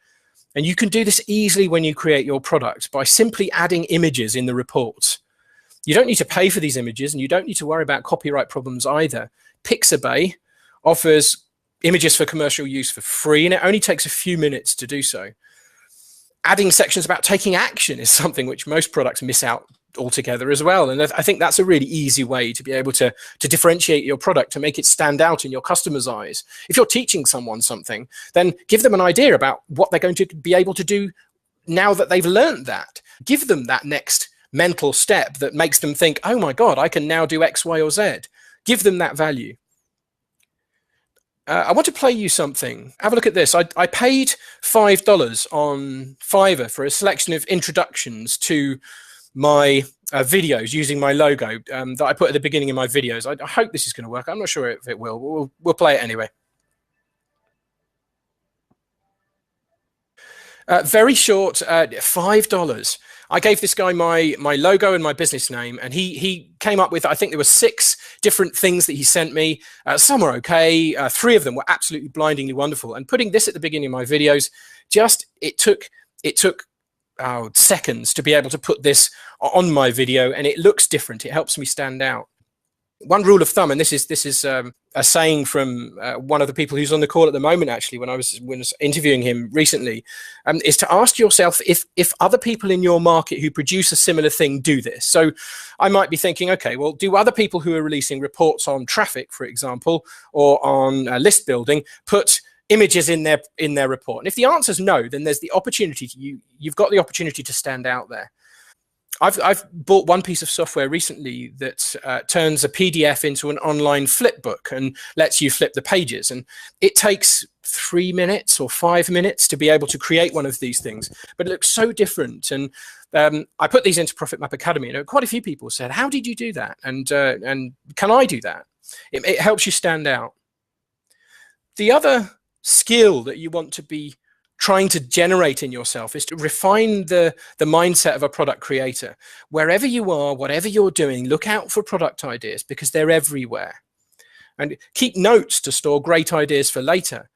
And you can do this easily when you create your product by simply adding images in the reports. You don't need to pay for these images, and you don't need to worry about copyright problems either. Pixabay offers images for commercial use for free, and it only takes a few minutes to do so. Adding sections about taking action is something which most products miss out altogether as well. And I think that's a really easy way to be able to differentiate your product, to make it stand out in your customers' eyes. If you're teaching someone something, then give them an idea about what they're going to be able to do now that they've learned that. Give them that next mental step that makes them think, oh my God, I can now do X, Y, or Z. Give them that value. I want to play you something. Have a look at this. I paid $5 on Fiverr for a selection of introductions to my videos using my logo that I put at the beginning of my videos. I hope this is going to work. I'm not sure if it will. We'll play it anyway. Very short, $5. I gave this guy my logo and my business name, and he came up with, I think there were 6 different things that he sent me. Some were okay. 3 of them were absolutely blindingly wonderful. And putting this at the beginning of my videos, it took seconds to be able to put this on my video, and it looks different. It helps me stand out. One rule of thumb, and this is a saying from one of the people who's on the call at the moment, actually, when I was interviewing him recently, is to ask yourself if other people in your market who produce a similar thing do this. So I might be thinking, okay, well, do other people who are releasing reports on traffic, for example, or on list building, put images in their report? And if the answer is no, then there's the opportunity you've got the opportunity to stand out there. I've bought one piece of software recently that turns a PDF into an online flip book and lets you flip the pages. And it takes 3 minutes or 5 minutes to be able to create one of these things, but it looks so different. And I put these into Profit Map Academy, and quite a few people said, "How did you do that? And can I do that?" It helps you stand out. The other skill that you want to be trying to generate in yourself is to refine the mindset of a product creator. Wherever you are, whatever you're doing, look out for product ideas because they're everywhere. And keep notes to store great ideas for later.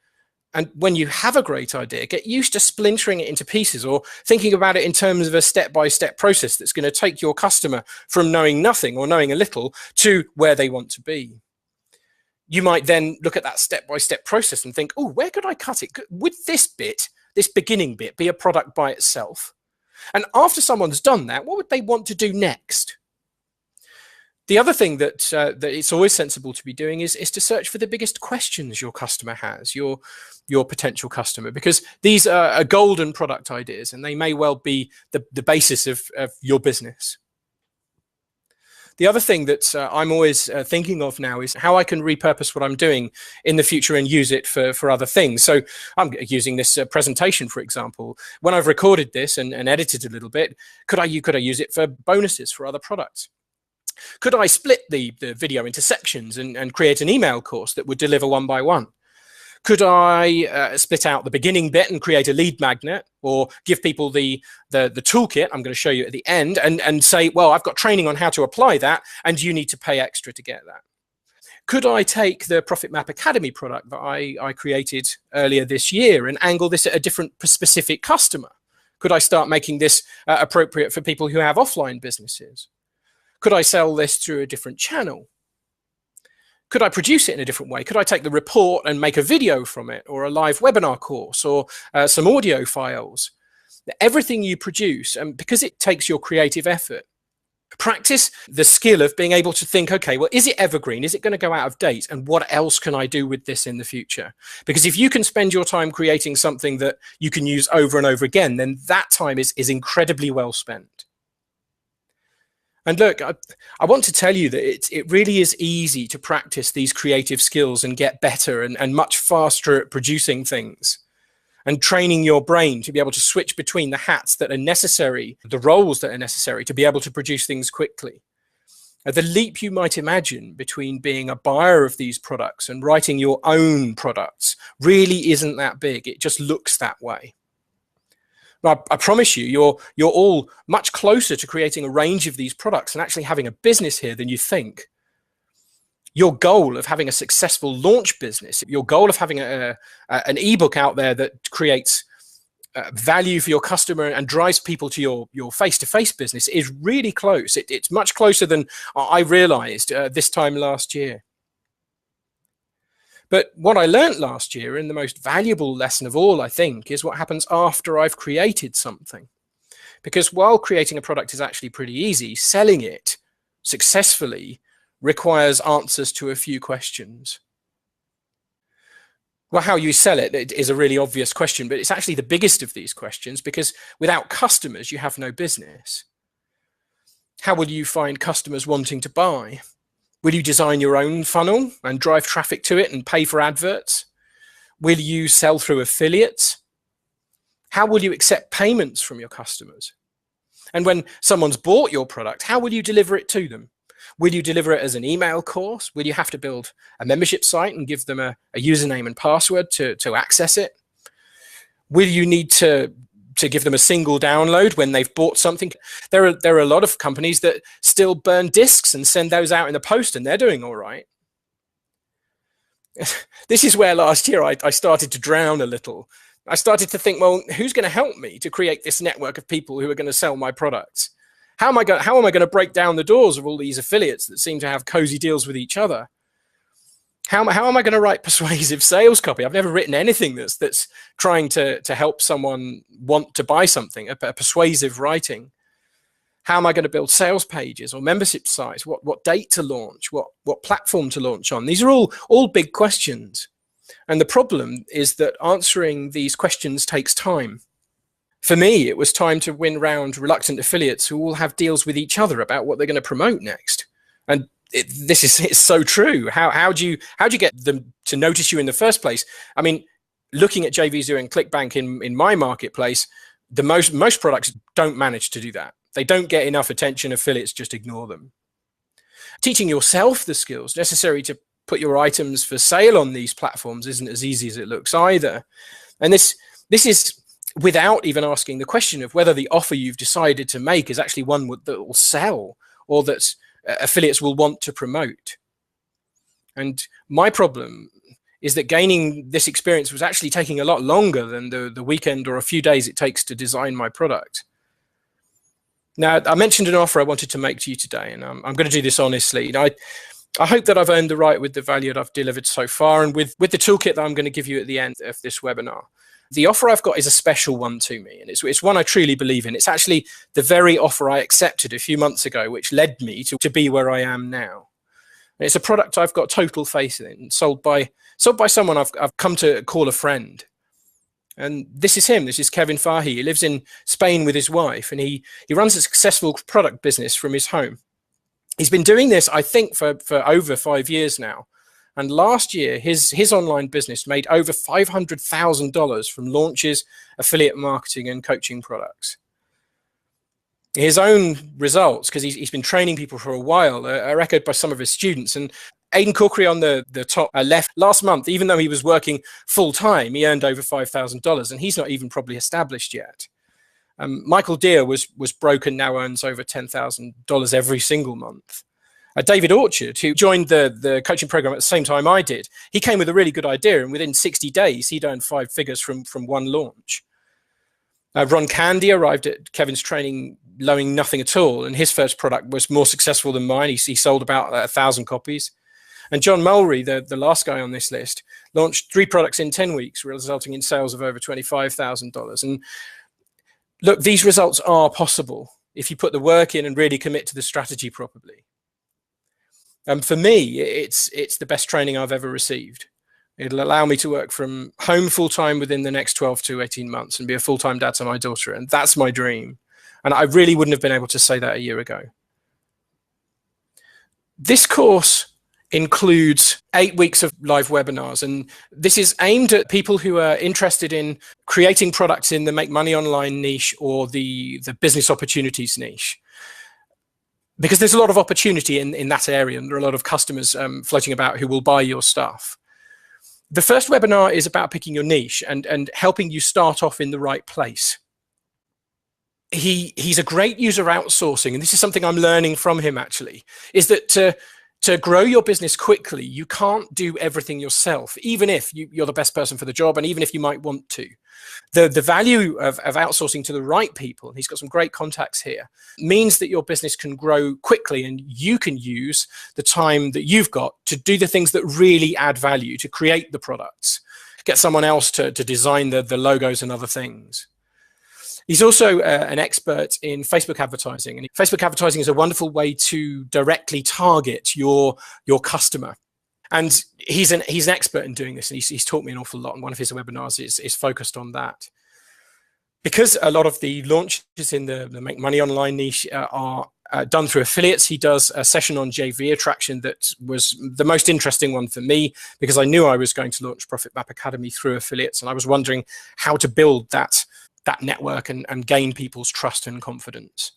And when you have a great idea, get used to splintering it into pieces or thinking about it in terms of a step-by-step process that's going to take your customer from knowing nothing or knowing a little to where they want to be. You might then look at that step-by-step process and think, oh, where could I cut it? Would this bit, this beginning bit, be a product by itself? And after someone's done that, what would they want to do next? The other thing that it's always sensible to be doing is to search for the biggest questions your customer has, your potential customer, because these are golden product ideas and they may well be the basis of your business. The other thing that I'm always thinking of now is how I can repurpose what I'm doing in the future and use it for other things. So I'm using this presentation, for example. When I've recorded this and edited a little bit, could I use it for bonuses for other products? Could I split the video into sections and create an email course that would deliver one by one? Could I split out the beginning bit and create a lead magnet, or give people the toolkit I'm going to show you at the end and say, well, I've got training on how to apply that and you need to pay extra to get that? Could I take the Profit Map Academy product that I created earlier this year and angle this at a different specific customer? Could I start making this appropriate for people who have offline businesses? Could I sell this through a different channel? Could I produce it in a different way? Could I take the report and make a video from it, or a live webinar course, or some audio files? Everything you produce, and because it takes your creative effort, practice the skill of being able to think, okay, well, is it evergreen? Is it going to go out of date? And what else can I do with this in the future? Because if you can spend your time creating something that you can use over and over again, then that time is incredibly well spent. And look, I want to tell you that it really is easy to practice these creative skills and get better and much faster at producing things and training your brain to be able to switch between the hats that are necessary, the roles that are necessary to be able to produce things quickly. The leap you might imagine between being a buyer of these products and writing your own products really isn't that big. It just looks that way. I promise you, you're all much closer to creating a range of these products and actually having a business here than you think. Your goal of having a successful launch business, your goal of having an ebook out there that creates value for your customer and drives people to your face-to-face business is really close. It's much closer than I realized this time last year. But what I learned last year, and the most valuable lesson of all, I think, is what happens after I've created something. Because while creating a product is actually pretty easy, selling it successfully requires answers to a few questions. Well, how you sell it is a really obvious question, but it's actually the biggest of these questions, because without customers, you have no business. How will you find customers wanting to buy? Will you design your own funnel and drive traffic to it and pay for adverts? Will you sell through affiliates? How will you accept payments from your customers? And when someone's bought your product, how will you deliver it to them? Will you deliver it as an email course? Will you have to build a membership site and give them a username and password to access it? Will you need to give them a single download when they've bought something? There are a lot of companies that still burn discs and send those out in the post, and they're doing all right. This is where last year I started to drown a little. I started to think, well, who's going to help me to create this network of people who are going to sell my products? How am I going to break down the doors of all these affiliates that seem to have cozy deals with each other? How am I going to write persuasive sales copy? I've never written anything that's trying to help someone want to buy something, a persuasive writing. How am I going to build sales pages or membership sites? What date to launch? What platform to launch on? These are all big questions. And the problem is that answering these questions takes time. For me, it was time to win round reluctant affiliates who all have deals with each other about what they're going to promote next. And it's so true. How do you get them to notice you in the first place? I mean, looking at JVZoo and ClickBank in my marketplace, most products don't manage to do that. They don't get enough attention. Affiliates just ignore them. Teaching yourself the skills necessary to put your items for sale on these platforms isn't as easy as it looks either. And this is without even asking the question of whether the offer you've decided to make is actually one that will sell or that affiliates will want to promote. And my problem is that gaining this experience was actually taking a lot longer than the weekend or a few days it takes to design my product. Now, I mentioned an offer I wanted to make to you today, and I'm going to do this honestly. I hope that I've earned the right with the value that I've delivered so far, and with the toolkit that I'm going to give you at the end of this webinar. The offer I've got is a special one to me, and it's one I truly believe in. It's actually the very offer I accepted a few months ago, which led me to be where I am now. And it's a product I've got total faith in, sold by someone I've come to call a friend. And this is him. This is Kevin Fahy. He lives in Spain with his wife, and he runs a successful product business from his home. He's been doing this, I think, for over 5 years now. And last year, his online business made over $500,000 from launches, affiliate marketing, and coaching products. His own results, because he's been training people for a while, are echoed by some of his students. And Aidan Corkery on the top left, last month, even though he was working full time, he earned over $5,000, and he's not even probably established yet. Michael Deere was broke and now earns over $10,000 every single month. David Orchard, who joined the coaching program at the same time I did, he came with a really good idea, and within 60 days, he'd earned 5 figures from one launch. Ron Candy arrived at Kevin's training knowing nothing at all, and his first product was more successful than mine. He sold about 1,000 copies. And John Mulry, the last guy on this list, launched 3 products in 10 weeks, resulting in sales of over $25,000. And look, these results are possible if you put the work in and really commit to the strategy properly. For me, it's the best training I've ever received. It'll allow me to work from home full-time within the next 12 to 18 months and be a full-time dad to my daughter. And that's my dream. And I really wouldn't have been able to say that a year ago. This course includes 8 weeks of live webinars. And this is aimed at people who are interested in creating products in the make money online niche or the business opportunities niche. Because there's a lot of opportunity in that area, and there are a lot of customers floating about who will buy your stuff. The first webinar is about picking your niche and helping you start off in the right place. He's a great user outsourcing, and this is something I'm learning from him actually, is that to grow your business quickly, you can't do everything yourself, even if you're the best person for the job, and even if you might want to. The value of outsourcing to the right people, and he's got some great contacts here, means that your business can grow quickly, and you can use the time that you've got to do the things that really add value, to create the products, get someone else to design the logos and other things. He's also an expert in Facebook advertising, and Facebook advertising is a wonderful way to directly target your customer. And he's an expert in doing this, and he's taught me an awful lot, and one of his webinars is focused on that. Because a lot of the launches in the make money online niche are done through affiliates, he does a session on JV attraction that was the most interesting one for me, because I knew I was going to launch Profit Map Academy through affiliates, and I was wondering how to build that network and gain people's trust and confidence.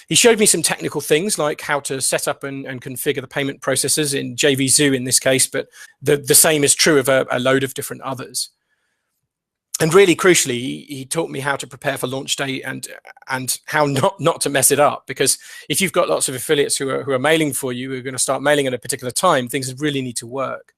He showed me some technical things like how to set up and configure the payment processes in JVZoo in this case, but the same is true of a load of different others. And really crucially, he taught me how to prepare for launch day and how not to mess it up, because if you've got lots of affiliates who are mailing for you, who are going to start mailing at a particular time, things really need to work.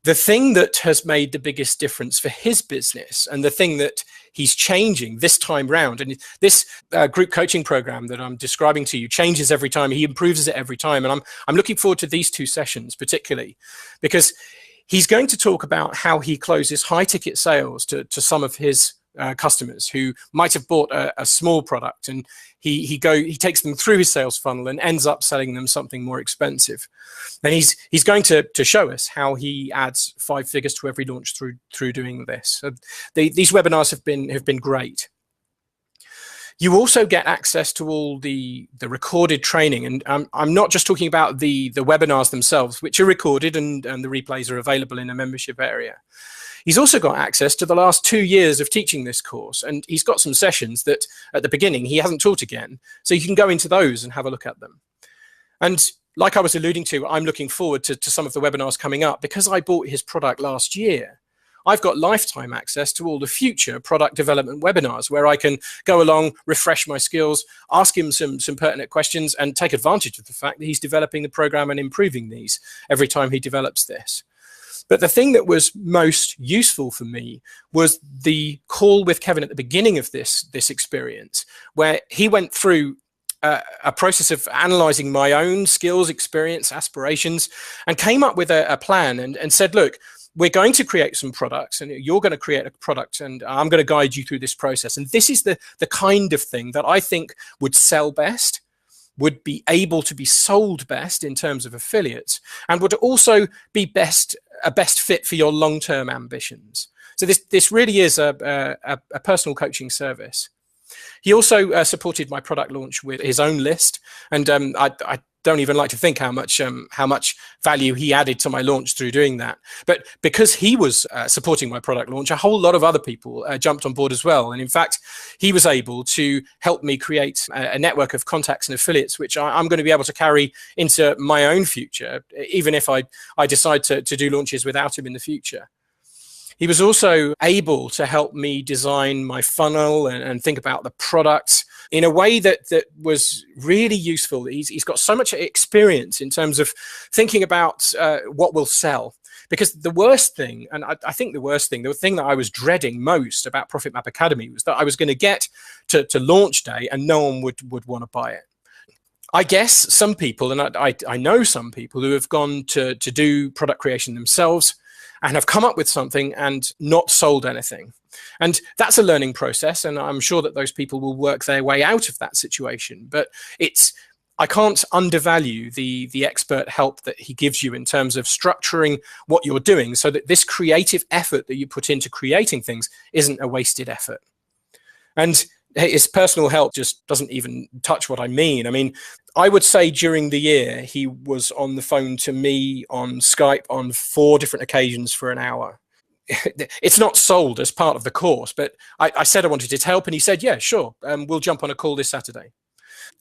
The thing that has made the biggest difference for his business, and the thing that he's changing this time round, and this group coaching program that I'm describing to you changes every time. He improves it every time. And I'm looking forward to these 2 sessions particularly, because he's going to talk about how he closes high ticket sales to some of his customers who might have bought a small product, and he takes them through his sales funnel and ends up selling them something more expensive. And he's going to show us how he adds 5 figures to every launch through doing this. So these webinars have been great. You also get access to all the recorded training, and I'm not just talking about the webinars themselves, which are recorded and the replays are available in a membership area. He's also got access to the last 2 years of teaching this course, and he's got some sessions that at the beginning he hasn't taught again, so you can go into those and have a look at them. And like I was alluding to, I'm looking forward to some of the webinars coming up. Because I bought his product last year, I've got lifetime access to all the future product development webinars where I can go along, refresh my skills, ask him some pertinent questions, and take advantage of the fact that he's developing the program and improving these every time he develops this. But the thing that was most useful for me was the call with Kevin at the beginning of this experience, where he went through a process of analyzing my own skills, experience, aspirations, and came up with a plan and said, look, we're going to create some products and you're going to create a product and I'm going to guide you through this process. And this is the kind of thing that I think would sell best, would be able to be sold best in terms of affiliates, and would also be a best fit for your long-term ambitions. So this really is a personal coaching service. He also supported my product launch with his own list, and I don't even like to think how much value he added to my launch through doing that. But because he was supporting my product launch, a whole lot of other people jumped on board as well. And in fact, he was able to help me create a network of contacts and affiliates, which I'm going to be able to carry into my own future, even if I decide to do launches without him in the future. He was also able to help me design my funnel and think about the products in a way that was really useful. He's got so much experience in terms of thinking about what will sell. Because the worst thing, and I think the thing that I was dreading most about Profit Map Academy was that I was going to get to launch day and no one would want to buy it. I guess some people, and I know some people who have gone to do product creation themselves and have come up with something and not sold anything. And that's a learning process, and I'm sure that those people will work their way out of that situation. But I can't undervalue the expert help that he gives you in terms of structuring what you're doing so that this creative effort that you put into creating things isn't a wasted effort. And his personal help just doesn't even touch what I mean. I mean, I would say during the year, he was on the phone to me on Skype on 4 different occasions for an hour. It's not sold as part of the course, but I said I wanted his help and he said, yeah, sure, we'll jump on a call this Saturday.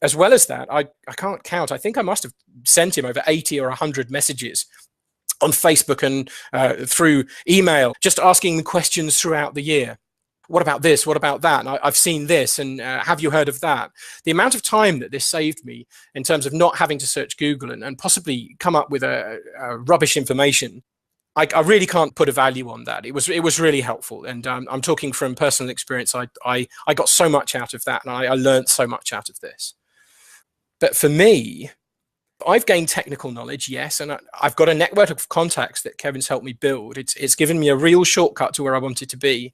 As well as that, I can't count. I think I must have sent him over 80 or 100 messages on Facebook and through email, just asking questions throughout the year. What about this? What about that? And I've seen this, and have you heard of that? The amount of time that this saved me in terms of not having to search Google and possibly come up with a rubbish information, I really can't put a value on that. It was really helpful, and I'm talking from personal experience. I got so much out of that, and I learned so much out of this. But for me, I've gained technical knowledge, yes, and I've got a network of contacts that Kevin's helped me build. It's given me a real shortcut to where I wanted to be.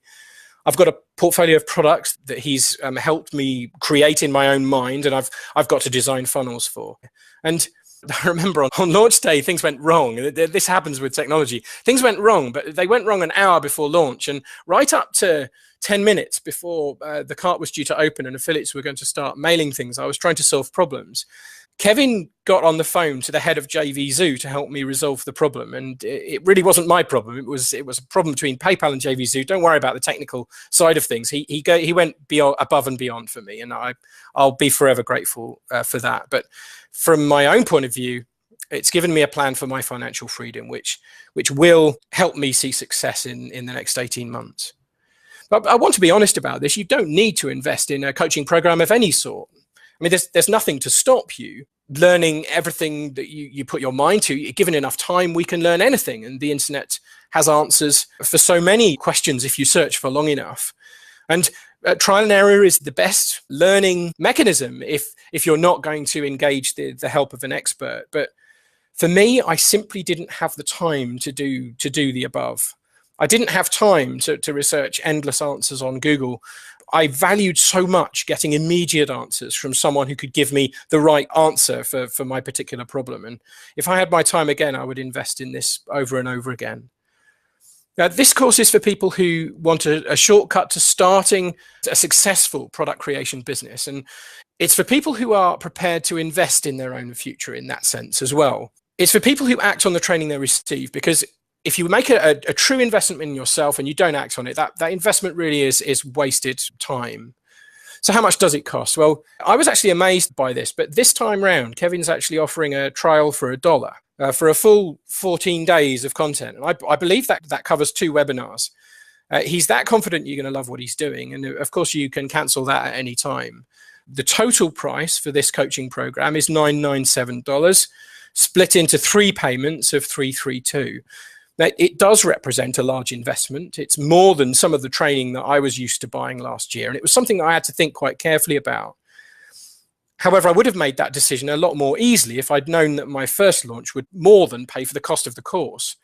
I've got a portfolio of products that he's helped me create in my own mind, and I've got to design funnels for. And I remember on launch day, things went wrong. This happens with technology. Things went wrong, but they went wrong an hour before launch, and right up to 10 minutes before the cart was due to open and affiliates were going to start mailing things, I was trying to solve problems. Kevin got on the phone to the head of JV Zoo to help me resolve the problem, and it really wasn't my problem. It was a problem between PayPal and JV Zoo. Don't worry about the technical side of things. He went above and beyond for me, and I'll be forever grateful for that. But from my own point of view, it's given me a plan for my financial freedom, which will help me see success in the next 18 months. But I want to be honest about this. You don't need to invest in a coaching program of any sort. I mean, there's nothing to stop you learning everything that you put your mind to. Given enough time, we can learn anything. And the internet has answers for so many questions if you search for long enough. And trial and error is the best learning mechanism if you're not going to engage the help of an expert. But for me, I simply didn't have the time to do the above. I didn't have time to research endless answers on Google. I valued so much getting immediate answers from someone who could give me the right answer for my particular problem. And if I had my time again, I would invest in this over and over again. This course is for people who want a shortcut to starting a successful product creation business. And it's for people who are prepared to invest in their own future in that sense as well. It's for people who act on the training they receive, because if you make a true investment in yourself and you don't act on it, that investment really is wasted time. So how much does it cost? Well, I was actually amazed by this, but this time round, Kevin's actually offering a trial for $1 for a full 14 days of content. And I believe that covers 2 webinars. He's that confident you're going to love what he's doing. And of course, you can cancel that at any time. The total price for this coaching program is $997, split into 3 payments of $332. That it does represent a large investment. It's more than some of the training that I was used to buying last year. And it was something that I had to think quite carefully about. However, I would have made that decision a lot more easily if I'd known that my first launch would more than pay for the cost of the course.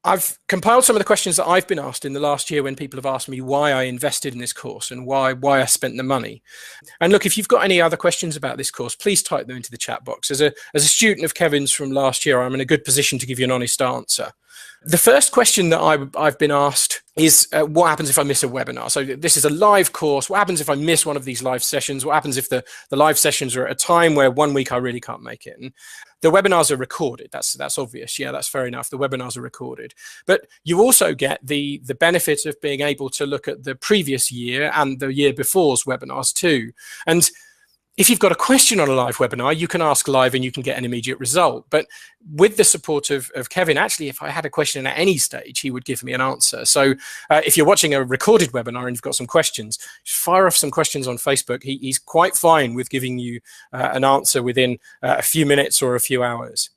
I've compiled some of the questions that I've been asked in the last year when people have asked me why I invested in this course and why I spent the money. And look, if you've got any other questions about this course, please type them into the chat box. As a student of Kevin's from last year, I'm in a good position to give you an honest answer. The first question that I've been asked is what happens if I miss a webinar? So this is a live course. What happens if I miss one of these live sessions? What happens if the live sessions are at a time where 1 week I really can't make it? And the webinars are recorded. That's obvious. Yeah, that's fair enough. The webinars are recorded. But you also get the benefit of being able to look at the previous year and the year before's webinars too. And if you've got a question on a live webinar, you can ask live and you can get an immediate result. But with the support of Kevin, actually, if I had a question at any stage, he would give me an answer. So if you're watching a recorded webinar and you've got some questions, just fire off some questions on Facebook. He's quite fine with giving you an answer within a few minutes or a few hours.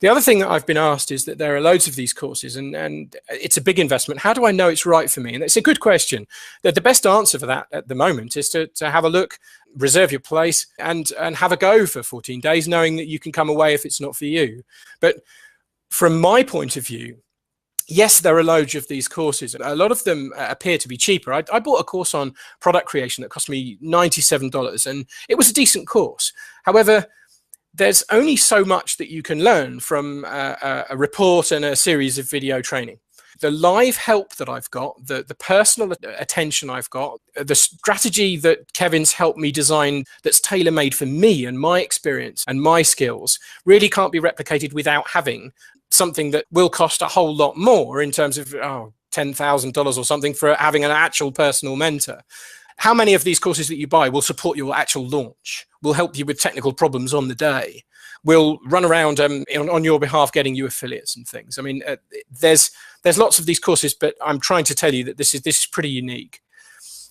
The other thing that I've been asked is that there are loads of these courses and it's a big investment. How do I know it's right for me? And it's a good question. The best answer for that at the moment is to have a look, reserve your place and have a go for 14 days, knowing that you can come away if it's not for you. But from my point of view, yes, there are loads of these courses. A lot of them appear to be cheaper. I bought a course on product creation that cost me $97 and it was a decent course. However, there's only so much that you can learn from a report and a series of video training. The live help that I've got, the personal attention I've got, the strategy that Kevin's helped me design that's tailor-made for me and my experience and my skills really can't be replicated without having something that will cost a whole lot more in terms of $10,000 or something for having an actual personal mentor. How many of these courses that you buy will support your actual launch, will help you with technical problems on the day, will run around on your behalf getting you affiliates and things? I mean, there's lots of these courses, but I'm trying to tell you that this is pretty unique.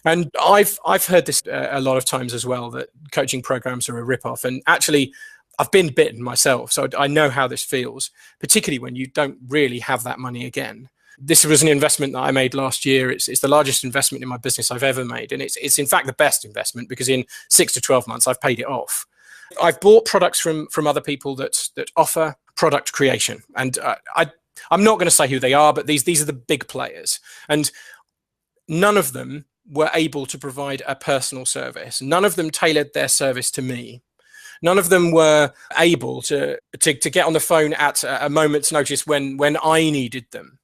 And I've heard this a lot of times as well, that coaching programs are a rip-off. And actually, I've been bitten myself, so I know how this feels, particularly when you don't really have that money again. This was an investment that I made last year. It's the largest investment in my business I've ever made. And it's in fact the best investment because in 6 to 12 months, I've paid it off. I've bought products from other people that offer product creation. And I'm not going to say who they are, but these are the big players. And none of them were able to provide a personal service. None of them tailored their service to me. None of them were able to get on the phone at a moment's notice when I needed them.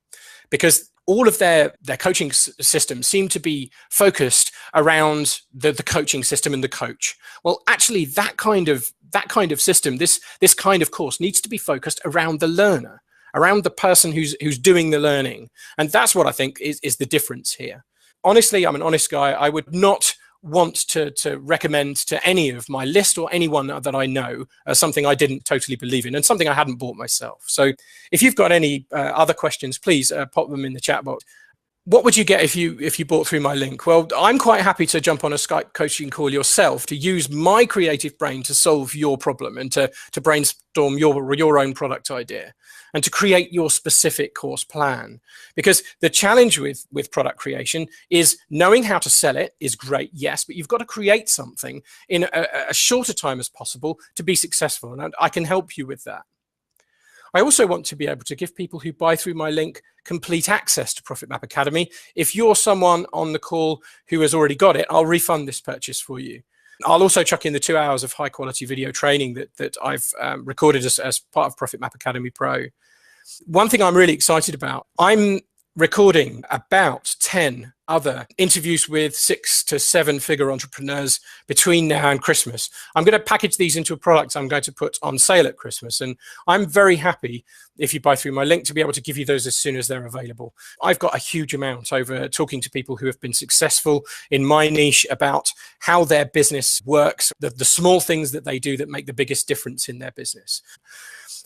Because all of their coaching systems seem to be focused around the coaching system and the coach. Well, actually, that kind of system, this kind of course needs to be focused around the learner, around the person who's doing the learning. And that's what I think is the difference here. Honestly, I'm an honest guy. I would not want to recommend to any of my list or anyone that I know something I didn't totally believe in and something I hadn't bought myself. So if you've got any other questions, please pop them in the chat box. What would you get if you bought through my link? Well, I'm quite happy to jump on a Skype coaching call yourself to use my creative brain to solve your problem and to brainstorm your own product idea and to create your specific course plan. Because the challenge with product creation is knowing how to sell it is great, yes, but you've got to create something in a shorter time as possible to be successful. And I can help you with that. I also want to be able to give people who buy through my link complete access to Profit Map Academy. If you're someone on the call who has already got it, I'll refund this purchase for you. I'll also chuck in the 2 hours of high quality video training that I've recorded as part of Profit Map Academy Pro. One thing I'm really excited about, I'm recording about 10 other interviews with 6 to 7 figure entrepreneurs between now and Christmas. I'm going to package these into a product I'm going to put on sale at Christmas. And I'm very happy, if you buy through my link, to be able to give you those as soon as they're available. I've got a huge amount over talking to people who have been successful in my niche about how their business works, the small things that they do that make the biggest difference in their business.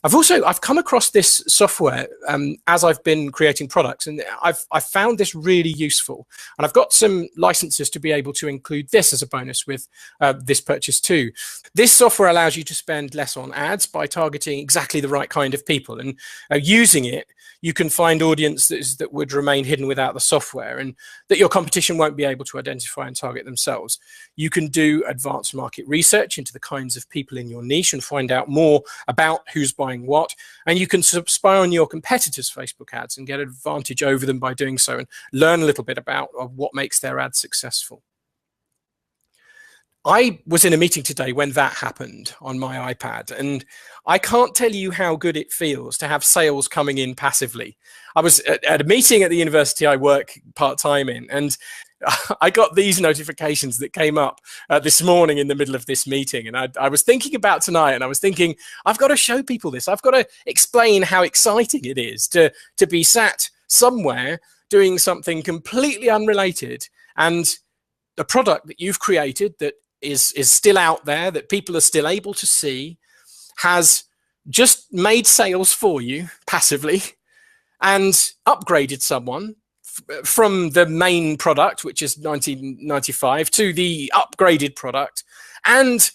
I've come across this software as I've been creating products, and I've found this really useful. And I've got some licenses to be able to include this as a bonus with this purchase too. This software allows you to spend less on ads by targeting exactly the right kind of people, and using it, you can find audiences that would remain hidden without the software and that your competition won't be able to identify and target themselves. You can do advanced market research into the kinds of people in your niche and find out more about who's buying what. And you can spy on your competitors' Facebook ads and get an advantage over them by doing so and learn a little bit about what makes their ads successful. I was in a meeting today when that happened on my iPad, and I can't tell you how good it feels to have sales coming in passively. I was at a meeting at the university I work part-time in, and I got these notifications that came up this morning in the middle of this meeting. And I was thinking about tonight, and I was thinking, I've got to show people this. I've got to explain how exciting it is to be sat somewhere doing something completely unrelated, and the product that you've created that is still out there, that people are still able to see, has just made sales for you passively and upgraded someone from the main product, which is $19.95, to the upgraded product, and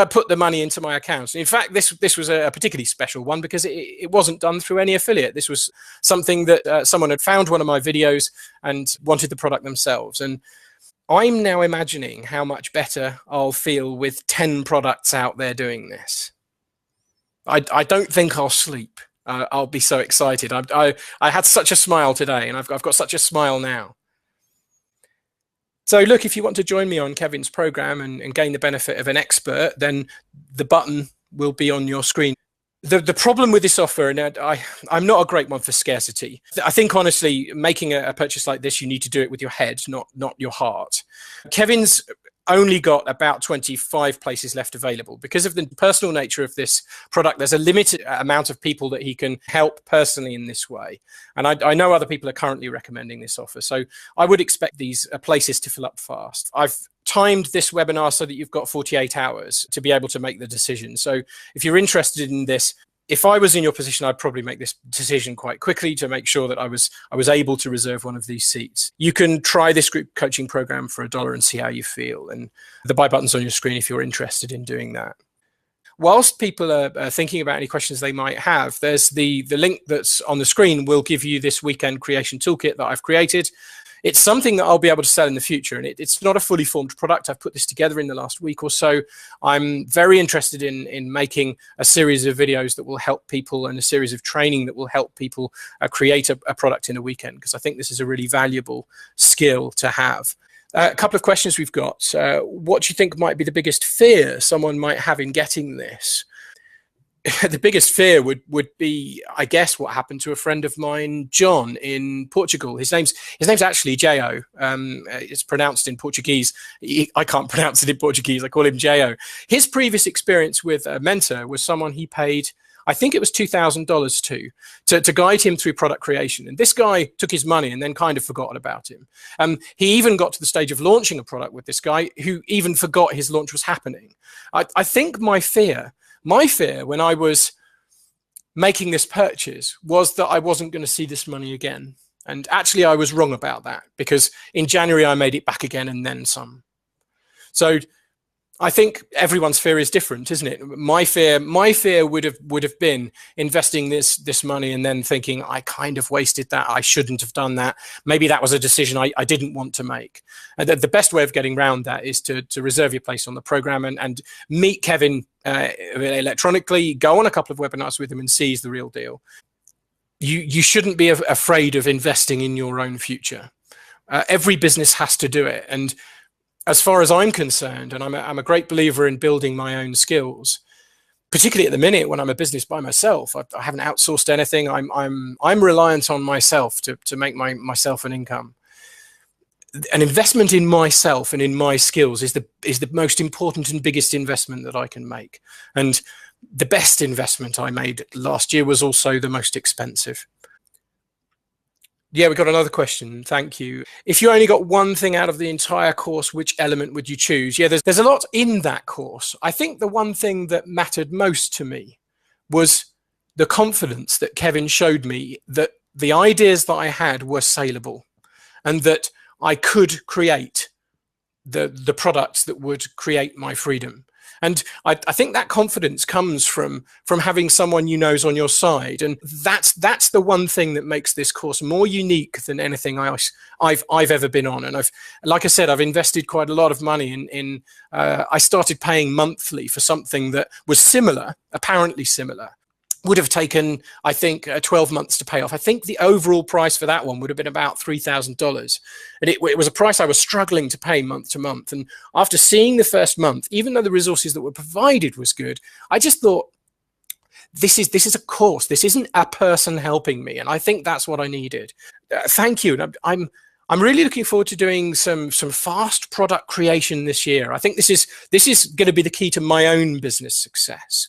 put the money into my account. In fact, this was a particularly special one because it wasn't done through any affiliate. This was something that someone had found one of my videos and wanted the product themselves. And I'm now imagining how much better I'll feel with 10 products out there doing this. I don't think I'll sleep. I'll be so excited. I had such a smile today, and I've got such a smile now. So look, if you want to join me on Kevin's program and gain the benefit of an expert, then the button will be on your screen. The problem with this software, and I'm not a great one for scarcity. I think, honestly, making a purchase like this, you need to do it with your head, not your heart. Kevin's only got about 25 places left available. Because of the personal nature of this product, there's a limited amount of people that he can help personally in this way. And I know other people are currently recommending this offer. So I would expect these places to fill up fast. I've timed this webinar so that you've got 48 hours to be able to make the decision. So if you're interested in this, if I was in your position, I'd probably make this decision quite quickly to make sure that I was able to reserve one of these seats. You can try this group coaching program for $1 and see how you feel. And the buy button's on your screen if you're interested in doing that. Whilst people are thinking about any questions they might have, there's the link that's on the screen will give you this weekend creation toolkit that I've created. It's something that I'll be able to sell in the future, and it's not a fully formed product. I've put this together in the last week or so. I'm very interested in making a series of videos that will help people and a series of training that will help people create a product in a weekend, because I think this is a really valuable skill to have. A couple of questions we've got. What do you think might be the biggest fear someone might have in getting this? The biggest fear would be, I guess, what happened to a friend of mine, John, in Portugal. His name's actually Jo. It's pronounced in Portuguese. I can't pronounce it in Portuguese. I call him Jo. His previous experience with a mentor was someone he paid, I think it was $2,000 to guide him through product creation. And this guy took his money and then kind of forgotten about him. He even got to the stage of launching a product with this guy who even forgot his launch was happening. I think my fear when I was making this purchase was that I wasn't going to see this money again. And actually, I was wrong about that, because in January, I made it back again and then some. So I think everyone's fear is different, isn't it? My fear would have been investing this money and then thinking, I kind of wasted that. I shouldn't have done that. Maybe that was a decision I didn't want to make. And the best way of getting around that is to reserve your place on the program and meet Kevin electronically, go on a couple of webinars with him and see he's the real deal. You shouldn't be afraid of investing in your own future. Every business has to do it. And as far as I'm concerned, and I'm a great believer in building my own skills, particularly at the minute when I'm a business by myself. I haven't outsourced anything. I'm reliant on myself to make myself an income. An investment in myself and in my skills is the most important and biggest investment that I can make. And the best investment I made last year was also the most expensive. Yeah, we got another question. Thank you. If you only got one thing out of the entire course, which element would you choose? Yeah, there's a lot in that course. I think the one thing that mattered most to me was the confidence that Kevin showed me that the ideas that I had were saleable and that I could create the products that would create my freedom. And I think that confidence comes from having someone you know is on your side, and that's the one thing that makes this course more unique than anything else I've ever been on. And like I said, I've invested quite a lot of money in. I started paying monthly for something that was similar, apparently similar. Would have taken, I think, 12 months to pay off. I think the overall price for that one would have been about $3,000. And it was a price I was struggling to pay month to month. And after seeing the first month, even though the resources that were provided was good, I just thought, this is a course. This isn't a person helping me. And I think that's what I needed. Thank you. And I'm really looking forward to doing some fast product creation this year. I think this is going to be the key to my own business success.